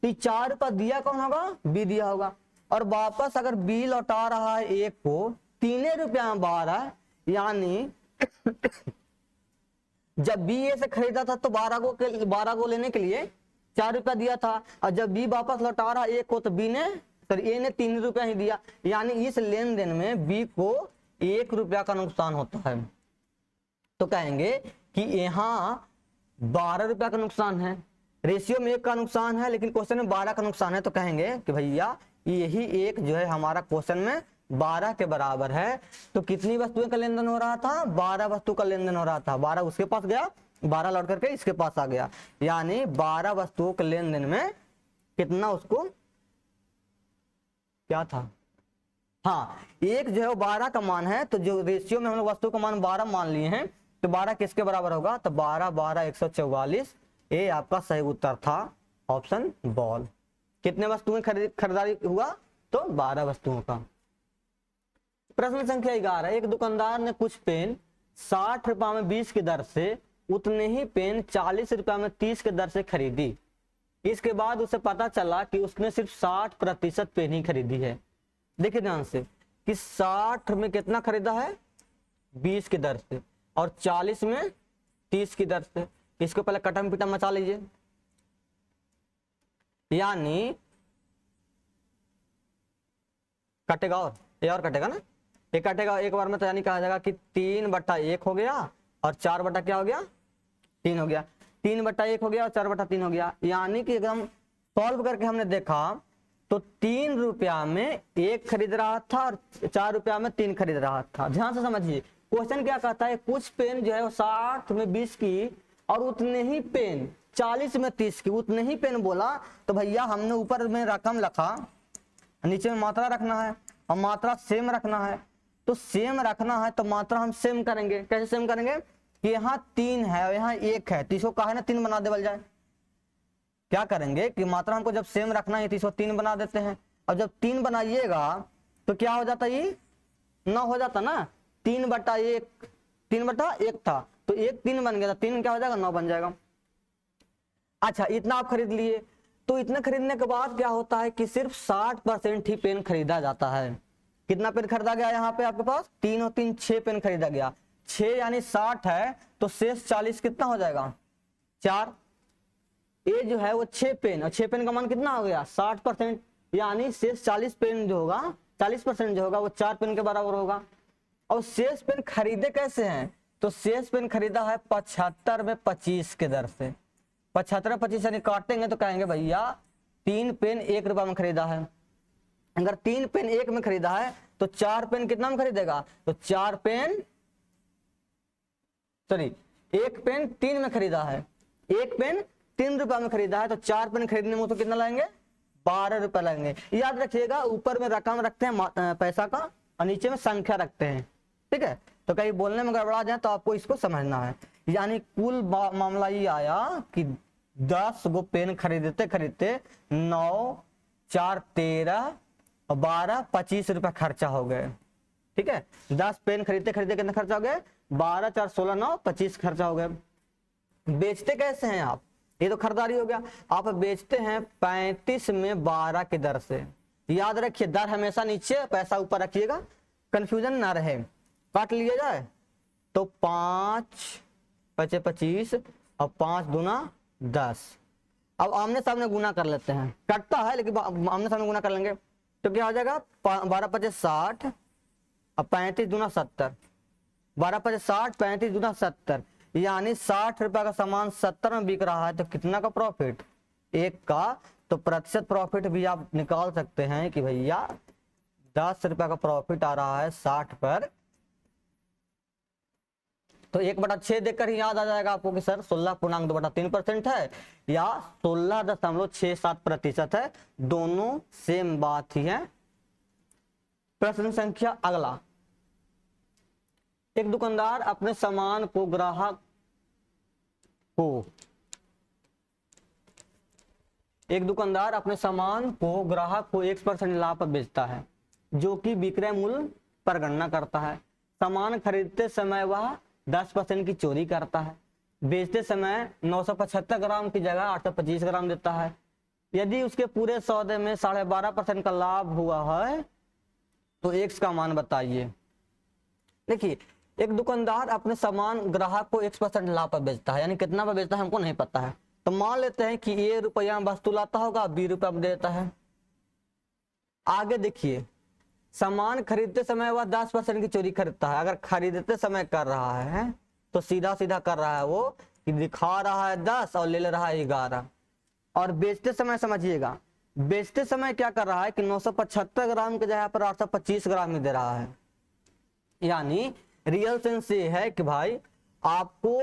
तो 4 रुपया दिया कौन होगा, बी दिया होगा। और वापस अगर बी लौटा रहा है ए को 3 रुपया में 12, यानी जब बी ए से खरीदा था तो 12 को लेने के लिए 4 रुपया दिया था, और जब बी वापस लौटा रहा ए को तो बी ने, सॉरी ए ने 3 रुपया ही दिया। यानी इस लेन देन में बी को 1 रुपया का नुकसान होता है। तो कहेंगे कि यहाँ 12 रुपया का नुकसान है, रेशियो में 1 का नुकसान है, लेकिन क्वेश्चन में 12 का नुकसान है। तो कहेंगे कि भैया यही एक जो है हमारा क्वेश्चन में 12 के बराबर है। तो कितनी वस्तुएं का लेन देन हो रहा था, 12 वस्तु का लेन देन हो रहा था। 12 उसके पास गया, 12 लौट करके इसके पास आ गया, यानी 12 वस्तुओं के लेन देन में कितना उसको क्या था, हाँ एक जो है वो 12 का मान है। तो जो रेशियो में हम लोग वस्तु का मान 12 मान लिए हैं, तो 12 किसके बराबर होगा, तो 12 12 144, ये आपका सही उत्तर था, ऑप्शन बॉल। कितने वस्तुएं खरीदारी हुआ, तो 12 वस्तुओं का। प्रश्न संख्या 11, एक दुकानदार ने कुछ पेन 60 रुपया में 20 की दर से उतने ही पेन 40 रुपया में 30 की दर से खरीदी। इसके बाद उसे पता चला कि उसने सिर्फ 60% पेन ही खरीदी है। देखिए ध्यान से कि 60 में कितना खरीदा है, 20 की दर से, और 40 में 30 की दर से। इसको पहले कटम पिटम मचा लीजिए, यानी कटेगा और ये और कटेगा ना, ये कटेगा एक बार में, तो यानी कहा जाएगा कि 3/1 हो गया और 4 क्या हो गया, 3 हो गया। 3/1 हो गया और 4/3 हो गया। यानी कि अगर हम सॉल्व करके हमने देखा तो 3 रुपया में 1 खरीद रहा था और 4 रुपया में 3 खरीद रहा था। ध्यान से समझिए क्वेश्चन क्या कहता है, कुछ पेन जो है वो 60 में 20 की और उतने ही पेन 40 में 30 की, उतने ही पेन बोला। तो भैया हमने ऊपर में रकम रखा, नीचे में मात्रा रखना है, और मात्रा सेम रखना है। तो सेम रखना है तो मात्रा हम सेम करेंगे। कैसे सेम करेंगे, कि यहाँ 3 है और यहाँ 1 है, तो इसको कहा है ना 3 बना देवल जाए। क्या करेंगे कि मात्रा हमको जब सेम रखना है तो इसको 3 बना देते हैं। और जब 3 बनाइएगा तो क्या हो जाता, ये 9 हो जाता ना, 3/1, 3/1 था तो 1 3 बन गया, 3 क्या हो जाएगा, 9 बन जाएगा। अच्छा, इतना आप खरीद लिए, तो इतना खरीदने के बाद क्या होता है कि सिर्फ 60% ही पेन खरीदा जाता है। कितना पेन खरीदा गया यहाँ पे आपके पास, 3 और 3 6 पेन खरीदा गया, 6 यानी 60 है, तो शेष 40 कितना हो जाएगा, 4। ये जो है वो 6 पेन, और 6 पेन का मान कितना हो गया, 60%, यानी शेष 40 पेन जो होगा, 40% जो होगा वो 4 पेन के बराबर होगा। और शेष पेन खरीदे कैसे हैं, तो शेष पेन खरीदा है 75 में 25 के दर से। 75 25 यानी काटेंगे तो कहेंगे भैया 3 पेन 1 रुपया में खरीदा है। अगर 3 पेन 1 में खरीदा है तो 4 पेन कितना में खरीदेगा, तो 4 पेन, सॉरी 1 पेन 3 में खरीदा है, 1 पेन 3 रुपया में खरीदा है, तो 4 पेन खरीदने में तो कितना लाएंगे, 12 रुपया लगेंगे। याद रखिएगा ऊपर में रकम रखते हैं पैसा का और नीचे में संख्या रखते हैं, ठीक है। तो कहीं बोलने में गड़बड़ा जाए तो आपको इसको समझना है। यानी कुल मामला ये आया कि 10 गो पेन खरीदते खरीदते 9 4 13 और 12 25 रुपया खर्चा हो गए, ठीक है। 10 पेन खरीदते खरीदते कितना खर्चा हो गए, 12 4 16 9 25 खर्चा हो गए। बेचते कैसे हैं आप, ये तो खरीदारी हो गया, आप बेचते हैं 35 में 12 की दर से। याद रखिए दर हमेशा नीचे, पैसा ऊपर रखिएगा, कंफ्यूजन ना रहे। काट लिया जाए तो 5 5 25 और 5 दूना 10। अब आमने सामने गुना कर लेते हैं, कटता है लेकिन आमने सामने गुना कर लेंगे तो क्या हो जाएगा, 12 5 60 और 35 दूना 70, 12 5 60 35 दूना 70, यानी 60 रुपया का सामान 70 में बिक रहा है, तो कितना का प्रॉफिट, 1 का। तो प्रतिशत प्रॉफिट भी आप निकाल सकते हैं कि भैया 10 रुपया का प्रॉफिट आ रहा है 60 पर, तो 1/6 देखकर ही याद आ जाएगा आपको कि सर 16.2/3% है या 16.67% है, दोनों सेम बात ही है। प्रश्न संख्या अगला, एक दुकानदार अपने सामान को ग्राहक को 1% लाभ पर बेचता है, जो कि विक्रय मूल्य पर गणना करता है। सामान खरीदते समय वह 10% की चोरी करता है, बेचते समय 975 ग्राम की जगह 825 ग्राम देता है। यदि उसके पूरे सौदे में 12.5% का लाभ हुआ है तो एक्स का मान बताइए। देखिए एक दुकानदार अपने सामान ग्राहक को 1% लाभ पर बेचता है, यानी कितना पर बेचता है हमको नहीं पता है, तो मान लेते हैं कि ये रुपया वस्तु लाता होगा, 20 रुपया में देता है। आगे देखिए सामान खरीदते समय वह 10% की चोरी खरीदता है। अगर खरीदते समय कर रहा है तो सीधा सीधा कर रहा है वो कि दिखा रहा है 10 और ले ले रहा है 11, और बेचते समय समझिएगा, बेचते समय क्या कर रहा है कि 975 ग्राम की जगह पर 825 ग्राम में दे रहा है। यानी रियल सेंस ये है कि भाई आपको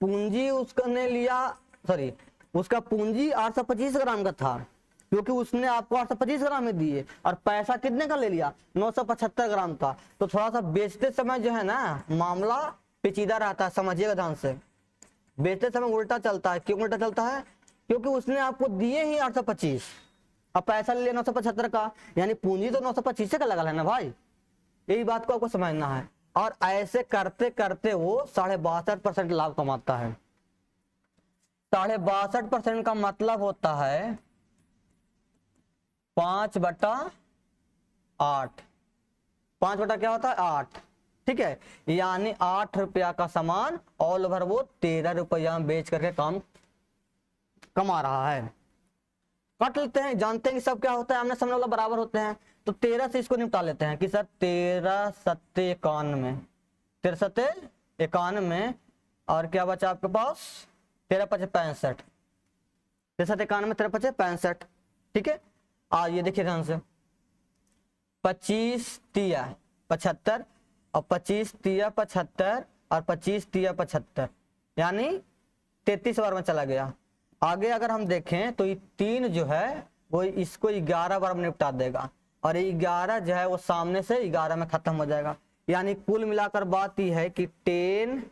पूंजी उसने लिया, सॉरी उसका पूंजी 825 ग्राम का था, क्योंकि उसने आपको 825 ग्राम में दिए, और पैसा कितने का ले लिया, 975 ग्राम का। तो थोड़ा सा बेचते समय जो है ना मामला पेचीदा रहता है, समझिएगा ध्यान से। बेचते समय उल्टा चलता है, क्यों उल्टा चलता है, क्योंकि उसने आपको दिए ही 825 और पैसा ले लिया 975 का, यानी पूंजी तो 925 का लगा है ना भाई, यही बात को आपको समझना है। और ऐसे करते करते वो 62.5% लाभ कमाता है। 62.5% का मतलब होता है 5/8, 5 बटा क्या होता है 8, ठीक है। यानी 8 रुपया का सामान ऑल ओवर वो 13 रुपया बेच करके काम कमा रहा है। काट लेते हैं, जानते हैं कि सब क्या होता है, आमने सामने वाला बराबर होते हैं, तो 13 से इसको निपटा लेते हैं कि सर 13 7 91, 13 7 91, और क्या बचा आपके पास 13 5 65, 13 7 91 13 5 65, ठीक है। ये देखिए ध्यान से, 25 तिया 75 और 25 तिया 75 और 25 तिया 75, यानी 33 बार में चला गया। आगे अगर हम देखें तो ये 3 जो है वो इसको 11 बार में निपटा देगा, और 11 जो है वो सामने से 11 में खत्म हो जाएगा। यानी कुल मिलाकर बात यह है कि 10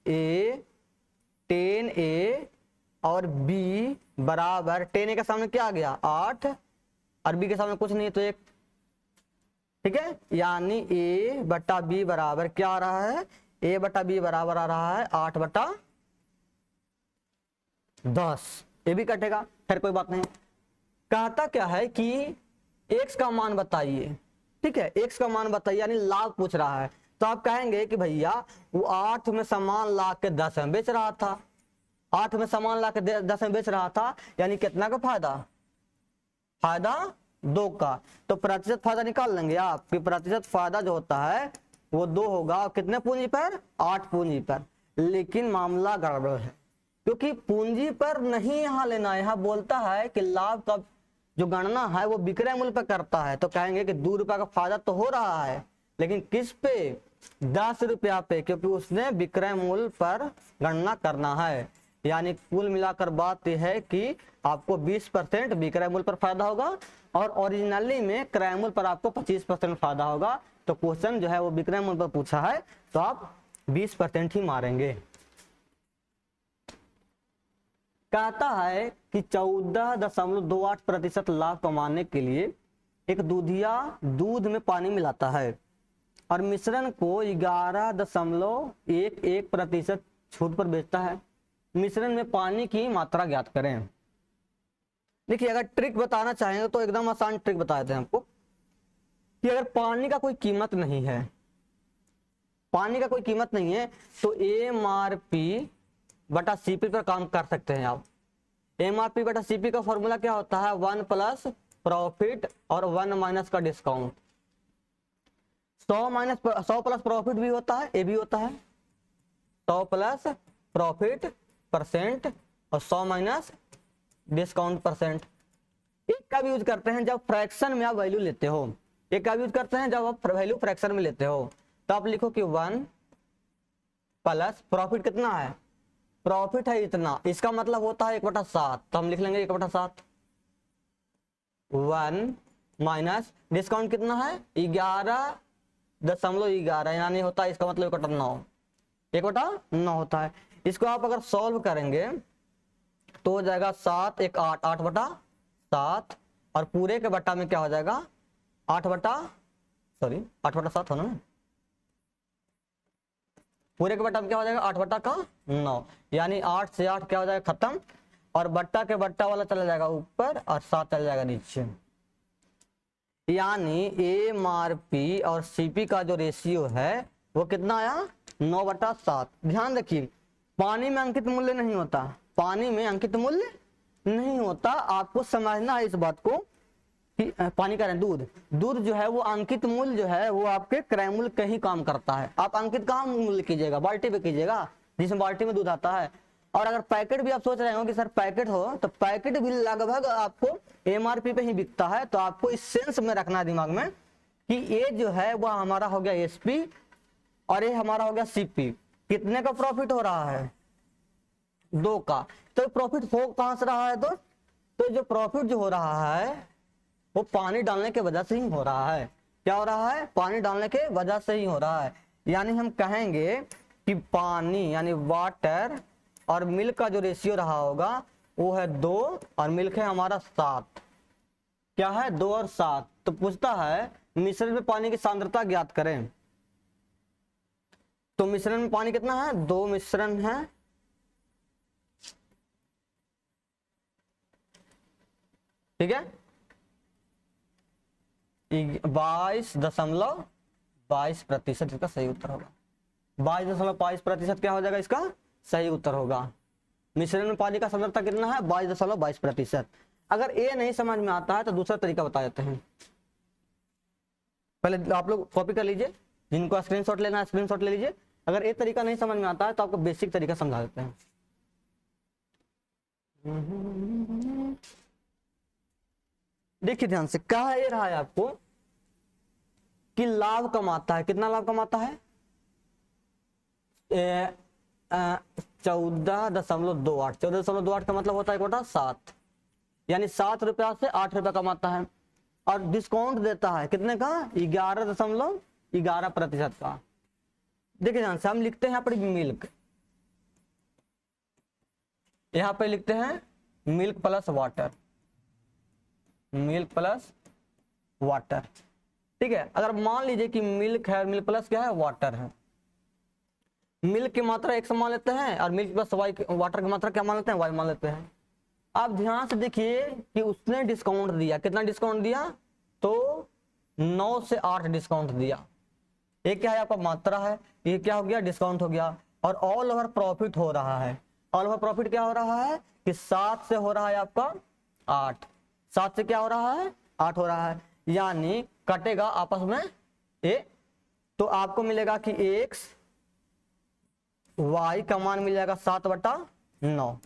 ए 10A और B बराबर 10A के सामने क्या आ गया 8 और B के सामने कुछ नहीं तो 1, ठीक है। यानी A बटा B बराबर क्या आ रहा है, A बटा B बराबर आ रहा है 8 बटा 10। ये भी कटेगा, फिर कोई बात नहीं। कहता क्या है कि x का मान बताइए, ठीक है, x का मान बताइए, यानी लाभ पूछ रहा है। तो आप कहेंगे कि भैया वो 8 में सामान ला के 10 में बेच रहा था, 8 में सामान ला के 10 में बेच रहा था, यानी कितना का फायदा, फायदा 2 का। तो प्रतिशत फायदा निकाल लेंगे आप कि प्रतिशत फायदा जो होता है वो 2 होगा, कितने पूंजी पर, 8 पूंजी पर। लेकिन मामला गड़बड़ है, क्योंकि पूंजी पर नहीं यहाँ लेना है, यहाँ बोलता है कि लाभ का जो गणना है वो विक्रय मूल्य पर करता है। तो कहेंगे कि 2 रुपया का फायदा तो हो रहा है, लेकिन किस पे, 10 रुपया पे, क्योंकि उसने विक्रय मूल्य पर गणना करना है। यानी कुल मिलाकर बात यह है कि आपको 20% विक्रय मूल्य पर फायदा होगा और ओरिजिनली में क्रय मूल्य पर आपको 25% फायदा होगा। तो क्वेश्चन जो है वो विक्रय मूल्य पर पूछा है तो आप 20% ही मारेंगे। कहता है कि 14.28% लाभ कमाने के लिए एक दूधिया दूध में पानी मिलाता है और मिश्रण को 11.11% छूट पर बेचता है। मिश्रण में पानी की मात्रा ज्ञात करें। देखिए, अगर ट्रिक बताना चाहेंगे तो एकदम आसान ट्रिक बता देते हैं आपको कि अगर पानी का कोई कीमत नहीं है, पानी का कोई कीमत नहीं है, तो MRP बटा CP पर काम कर सकते हैं आप। MRP बटा CP का फॉर्मूला क्या होता है, 1 प्लस प्रॉफिट और 1 माइनस का डिस्काउंट। 100 प्लस प्रॉफिट भी होता है, ये भी होता है 100 प्लस प्रॉफिट परसेंट और 100 माइनस डिस्काउंट परसेंट। एक का भी यूज करते हैं जब फ्रैक्शन में आप वैल्यू लेते हो, एक का भी यूज करते हैं जब आप वैल्यू फ्रैक्शन में लेते हो। तो आप लिखो कि 1 प्लस प्रॉफिट कितना है, प्रॉफिट है इतना, इसका मतलब होता है 1/7, तो हम लिख लेंगे 1/7। 1 माइनस डिस्काउंट कितना है 11.11, यानी होता है इसका मतलब 1/9, 1/9 होता है। इसको आप अगर सॉल्व करेंगे तो हो जाएगा 7 1 8, 8/7 और पूरे के बट्टा में क्या हो जाएगा 8/7 होना ना, पूरे के बट्टा में क्या हो जाएगा 8/9, यानी 8 से 8 क्या हो जाएगा खत्म, और बट्टा के बट्टा वाला चला जाएगा ऊपर और 7 चला जाएगा नीचे। यानी MRP और CP का जो रेशियो है वो कितना आया 9/7। ध्यान रखिए, पानी में अंकित मूल्य नहीं होता, पानी में अंकित मूल्य नहीं होता। आपको समझना है इस बात को कि पानी का दूध, दूध जो है वो अंकित मूल्य जो है वो आपके क्रय मूल्य का ही काम करता है। आप अंकित कहाँ मूल्य कीजिएगा, बाल्टी पे कीजिएगा जिसमें बाल्टी में दूध आता है। और अगर पैकेट भी आप सोच रहे हो कि सर पैकेट हो, तो पैकेट भी लगभग आपको MRP पे ही बिकता है। तो आपको इस सेंस में रखना है दिमाग में कि ये जो है वह हमारा हो गया SP और ये हमारा हो गया CP। कितने का प्रॉफिट हो रहा है 2 का। तो प्रॉफिट हो कहां से रहा है तो जो प्रॉफिट जो हो रहा है वो पानी डालने के वजह से ही हो रहा है। क्या हो रहा है, पानी डालने के वजह से ही हो रहा है। यानी हम कहेंगे कि पानी यानी वाटर और मिल्क का जो रेशियो रहा होगा वो है 2 और मिल्क है हमारा 7। क्या है 2 और 7। तो पूछता है मिश्रण में पानी की सांद्रता ज्ञात करें। तो मिश्रण में पानी कितना है 2 मिश्रण है, ठीक है, 22.22% इसका सही उत्तर होगा। 22.22% क्या हो जाएगा इसका सही उत्तर होगा। मिश्रण में पानी का सांद्रता कितना है 22.22%। अगर ये नहीं समझ में आता है तो दूसरा तरीका बता देते हैं। पहले आप लोग कॉपी कर लीजिए, जिनको स्क्रीनशॉट लेना है स्क्रीनशॉट ले लीजिए। अगर ये तरीका नहीं समझ में आता है तो आपको बेसिक तरीका समझा देते हैं। देखिए ध्यान से, कहा ये रहा है आपको कि लाभ कमाता है, कितना लाभ कमाता है 14.28। 14.28 का मतलब होता है 1/7, यानी 7 रुपया से 8 रुपया कमाता है। और डिस्काउंट देता है कितने का 11.11% का। देखिए ध्यान से, हम लिखते हैं यहाँ पर मिल्क, यहाँ पे लिखते हैं milk plus water, milk plus water, ठीक है। अगर मान लीजिए कि मिल्क है, मिल्क प्लस क्या है, वाटर है, मिल्क की मात्रा एक मान लेते हैं और मिल्क प्लस वाई, वाटर की मात्रा क्या मान लेते हैं, वाई मान लेते हैं। आप ध्यान से देखिए कि उसने डिस्काउंट दिया, कितना डिस्काउंट दिया, तो 9 से 8 डिस्काउंट दिया। एक क्या है आपका मात्रा है, ये क्या हो गया, डिस्काउंट हो गया। और ऑल ओवर प्रॉफिट हो रहा है, ऑल ओवर प्रॉफिट क्या हो रहा है कि 7 से हो रहा है आपका 8, 7 से क्या हो रहा है, 8 हो रहा है, यानी कटेगा आपस में ए, तो आपको मिलेगा कि एक्स वाई का मान मिल जाएगा 7/9,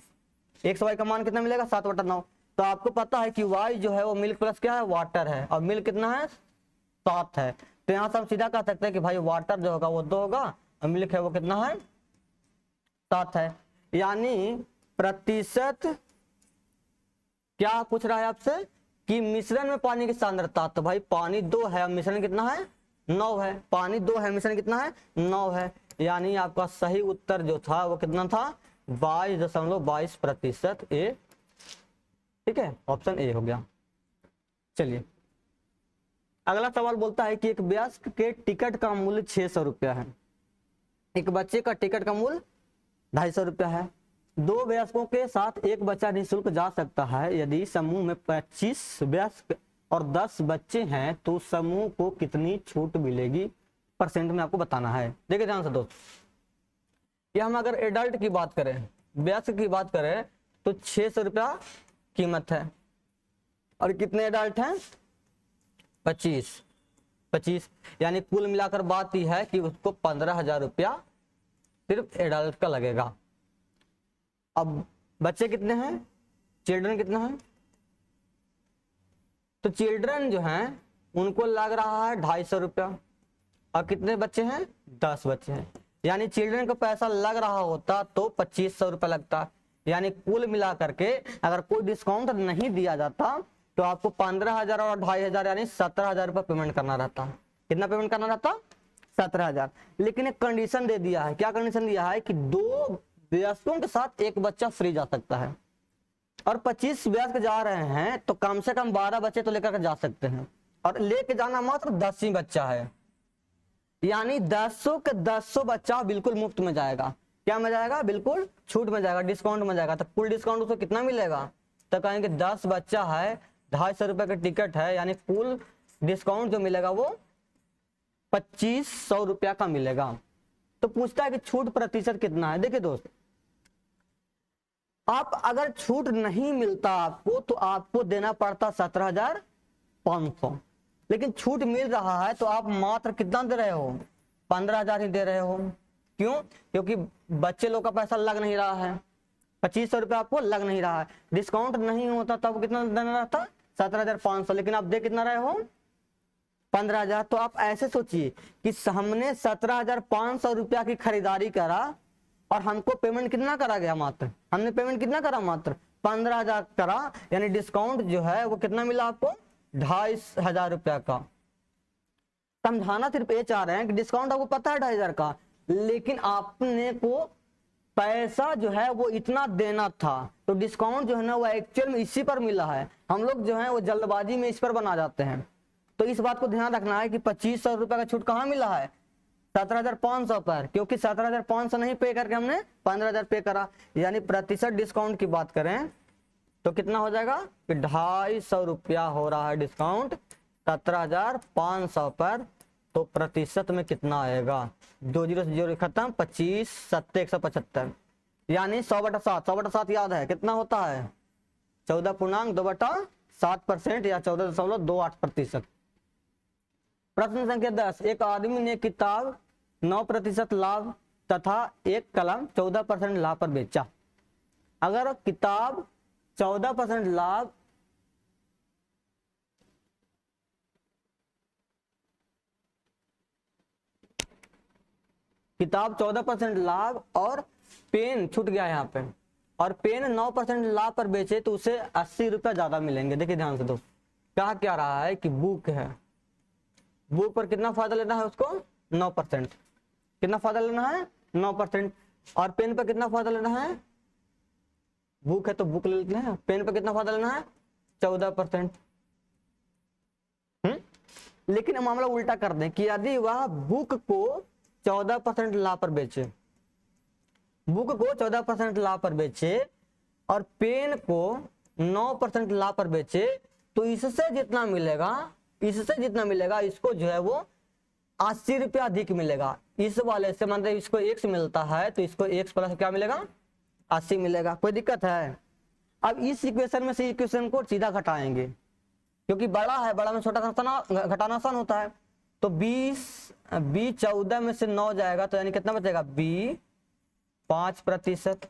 एक्स वाई का मान कितना मिलेगा, 7/9। तो आपको पता है कि वाई जो है वो मिल्क प्लस क्या है, वाटर है, और मिल्क कितना है, 7 है। तो यहां से हम सीधा कह सकते हैं कि भाई वाटर जो होगा वो 2 होगा और मिल्क है वो कितना है, 7 है। यानी प्रतिशत क्या पूछ रहा है आपसे कि मिश्रण में पानी की सांद्रता, तो भाई पानी 2 है, मिश्रण कितना है, 9 है, पानी 2 है, मिश्रण कितना है, 9 है। यानी आपका सही उत्तर जो था वो कितना था, 22.22% ए, ठीक है, ऑप्शन ए हो गया। चलिए अगला सवाल बोलता है कि एक वयस्क के टिकट का मूल्य 600 रुपया है, एक बच्चे का टिकट का मूल्य 250 रुपया है। 2 वयस्कों के साथ एक बच्चा निःशुल्क जा सकता है। यदि समूह में 25 वयस्क और 10 बच्चे हैं तो समूह को कितनी छूट मिलेगी, परसेंट में आपको बताना है। देखिए ध्यान से दोस्त, ये हम अगर एडल्ट की बात करें, वयस्क की बात करें तो 600 रुपया कीमत है, और कितने एडल्ट हैं, 25, यानी कुल मिलाकर बात यह है कि उसको 15,000 रुपया सिर्फ एडल्ट का लगेगा। अब बच्चे कितने हैं, चिल्ड्रन कितना है, तो चिल्ड्रन जो हैं उनको लग रहा है 250 रुपया, और कितने बच्चे हैं, 10 बच्चे हैं, यानी चिल्ड्रन को पैसा लग रहा होता तो 2500 रुपया लगता। यानी कुल मिला करके अगर कोई डिस्काउंट नहीं दिया जाता तो आपको 15,000 और 2,500 यानी 17,000 रुपया पेमेंट करना रहता। कितना पेमेंट करना रहता, 17,000। लेकिन एक कंडीशन दे दिया है, क्या कंडीशन दिया है कि 2 वयस्कों के साथ एक बच्चा फ्री जा सकता है, और 25 वयस्क जा रहे हैं तो कम से कम 12 बच्चे तो लेकर जा सकते हैं, और लेके जाना मात्र 10 ही बच्चा है, यानी 10 के 10 बच्चा बिल्कुल मुफ्त में जाएगा। क्या में जाएगा, बिल्कुल छूट में जाएगा, डिस्काउंट में जाएगा। तो कुल डिस्काउंट उसको कितना मिलेगा, तो कहेंगे 10 बच्चा है, 250 रुपए का टिकट है, यानी कुल डिस्काउंट जो मिलेगा वो 2500 रुपया का मिलेगा। तो पूछता है कि छूट प्रतिशत कितना है। देखिए दोस्त, आप अगर छूट नहीं मिलता आपको तो आपको देना पड़ता 17,500, लेकिन छूट मिल रहा है तो आप मात्र कितना दे रहे हो, 15,000 ही दे रहे हो। क्यों, क्योंकि बच्चे लोग का पैसा लग नहीं रहा है, 2500 रुपया आपको लग नहीं रहा है। डिस्काउंट नहीं होता तब कितना देना रहता, 17,500, लेकिन आप दे कितना रहे हो, 15,000। तो आप ऐसे सोचिए कि हमने 17,500 रुपया की खरीदारी करा और हमको पेमेंट कितना करा गया, मात्र हमने पेमेंट कितना करा, मात्र 15,000 करा, यानी डिस्काउंट जो है वो कितना मिला आपको, 2,500 रुपया का। समझाना सिर्फ ये चाह रहे हैं कि डिस्काउंट आपको पता है 2,500 का, लेकिन आपने को पैसा जो है वो इतना देना था, तो डिस्काउंट जो है ना वो एक्चुअल में इसी पर मिला है। हम लोग जो है वो जल्दबाजी में इस पर बना जाते हैं। तो इस बात को ध्यान रखना है कि 2500 रुपए का छूट कहाँ मिला है, 17,500 पर, क्योंकि 17,500 नहीं पे करके हमने 15,000 पे करा। यानी प्रतिशत डिस्काउंट की बात करें तो कितना हो जाएगा कि 250 रुपया हो रहा है डिस्काउंट 17,500 पर, तो प्रतिशत में कितना आएगा, 2 0 से 0 खत्म, 25 7 175, यानी 100/7, 100/7 याद है कितना होता है, 14.2/7% या 14.28%। प्रश्न संख्या 10, एक आदमी ने किताब 9% लाभ तथा एक कलम 14% लाभ पर बेचा। अगर किताब 14% लाभ किताब 14% लाभ और पेन छूट गया यहाँ पे, और पेन 9% लाभ पर बेचे तो उसे 80 रुपया ज्यादा मिलेंगे। देखिए ध्यान से दोस्त, कहा क्या रहा है कि बुक है, बुक पर कितना फायदा लेना है उसको, 9%, कितना फायदा लेना है, 9%, और पेन पर कितना फायदा लेना है, बुक है तो बुक ले लेते हैं। पेन पे कितना फायदा लेना है? 14%। लेकिन हम मामला उल्टा कर दें कि यदि वह बुक को 14% लाभ पर बेचे, बुक को 14% लाभ पर बेचे और पेन को 9% लाभ पर बेचे, तो इससे जितना मिलेगा, इससे जितना मिलेगा इसको जो है वो 80 रुपया अधिक मिलेगा। इस वाले से मतलब इसको 1 मिलता है तो इसको 1 प्लस क्या मिलेगा? 80 मिलेगा। कोई दिक्कत है? अब इस इक्वेशन में से इक्वेशन को सीधा घटाएंगे क्योंकि बड़ा है, बड़ा में छोटा घटाना आसान होता है। तो 20 14 में से 9 जाएगा तो यानी कितना बचेगा? b 5%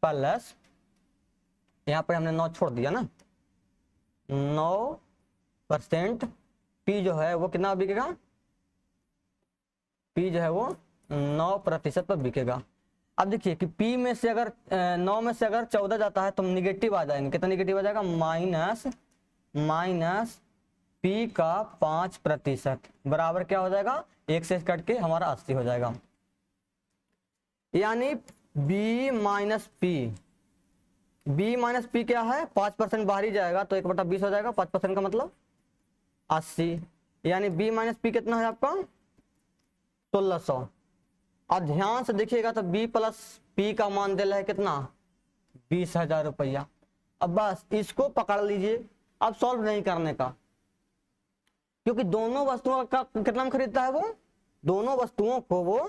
प्लस, यहां पर हमने 9 छोड़ दिया ना, 9%। p जो है वो कितना बिकेगा? p जो है वो 9% पर बिकेगा। अब देखिए कि p में से अगर 9 में से अगर 14 जाता है तो निगेटिव आ जाएंगे। कितना निगेटिव आ जाएगा? माइनस p का 5% बराबर क्या हो जाएगा? 1 से कट के हमारा 80 हो जाएगा। यानी b माइनस p क्या है? 5% बाहर ही जाएगा तो 1/20 हो जाएगा। 5% का मतलब 80। यानी b माइनस p कितना है आपका? 1600। और ध्यान से देखिएगा तो b प्लस p का मान दे रहा है कितना? 20,000 रुपया। अब बस इसको पकड़ लीजिए, अब सॉल्व नहीं करने का, क्योंकि दोनों वस्तुओं का कितना में खरीदता है वो? दोनों वस्तुओं को वो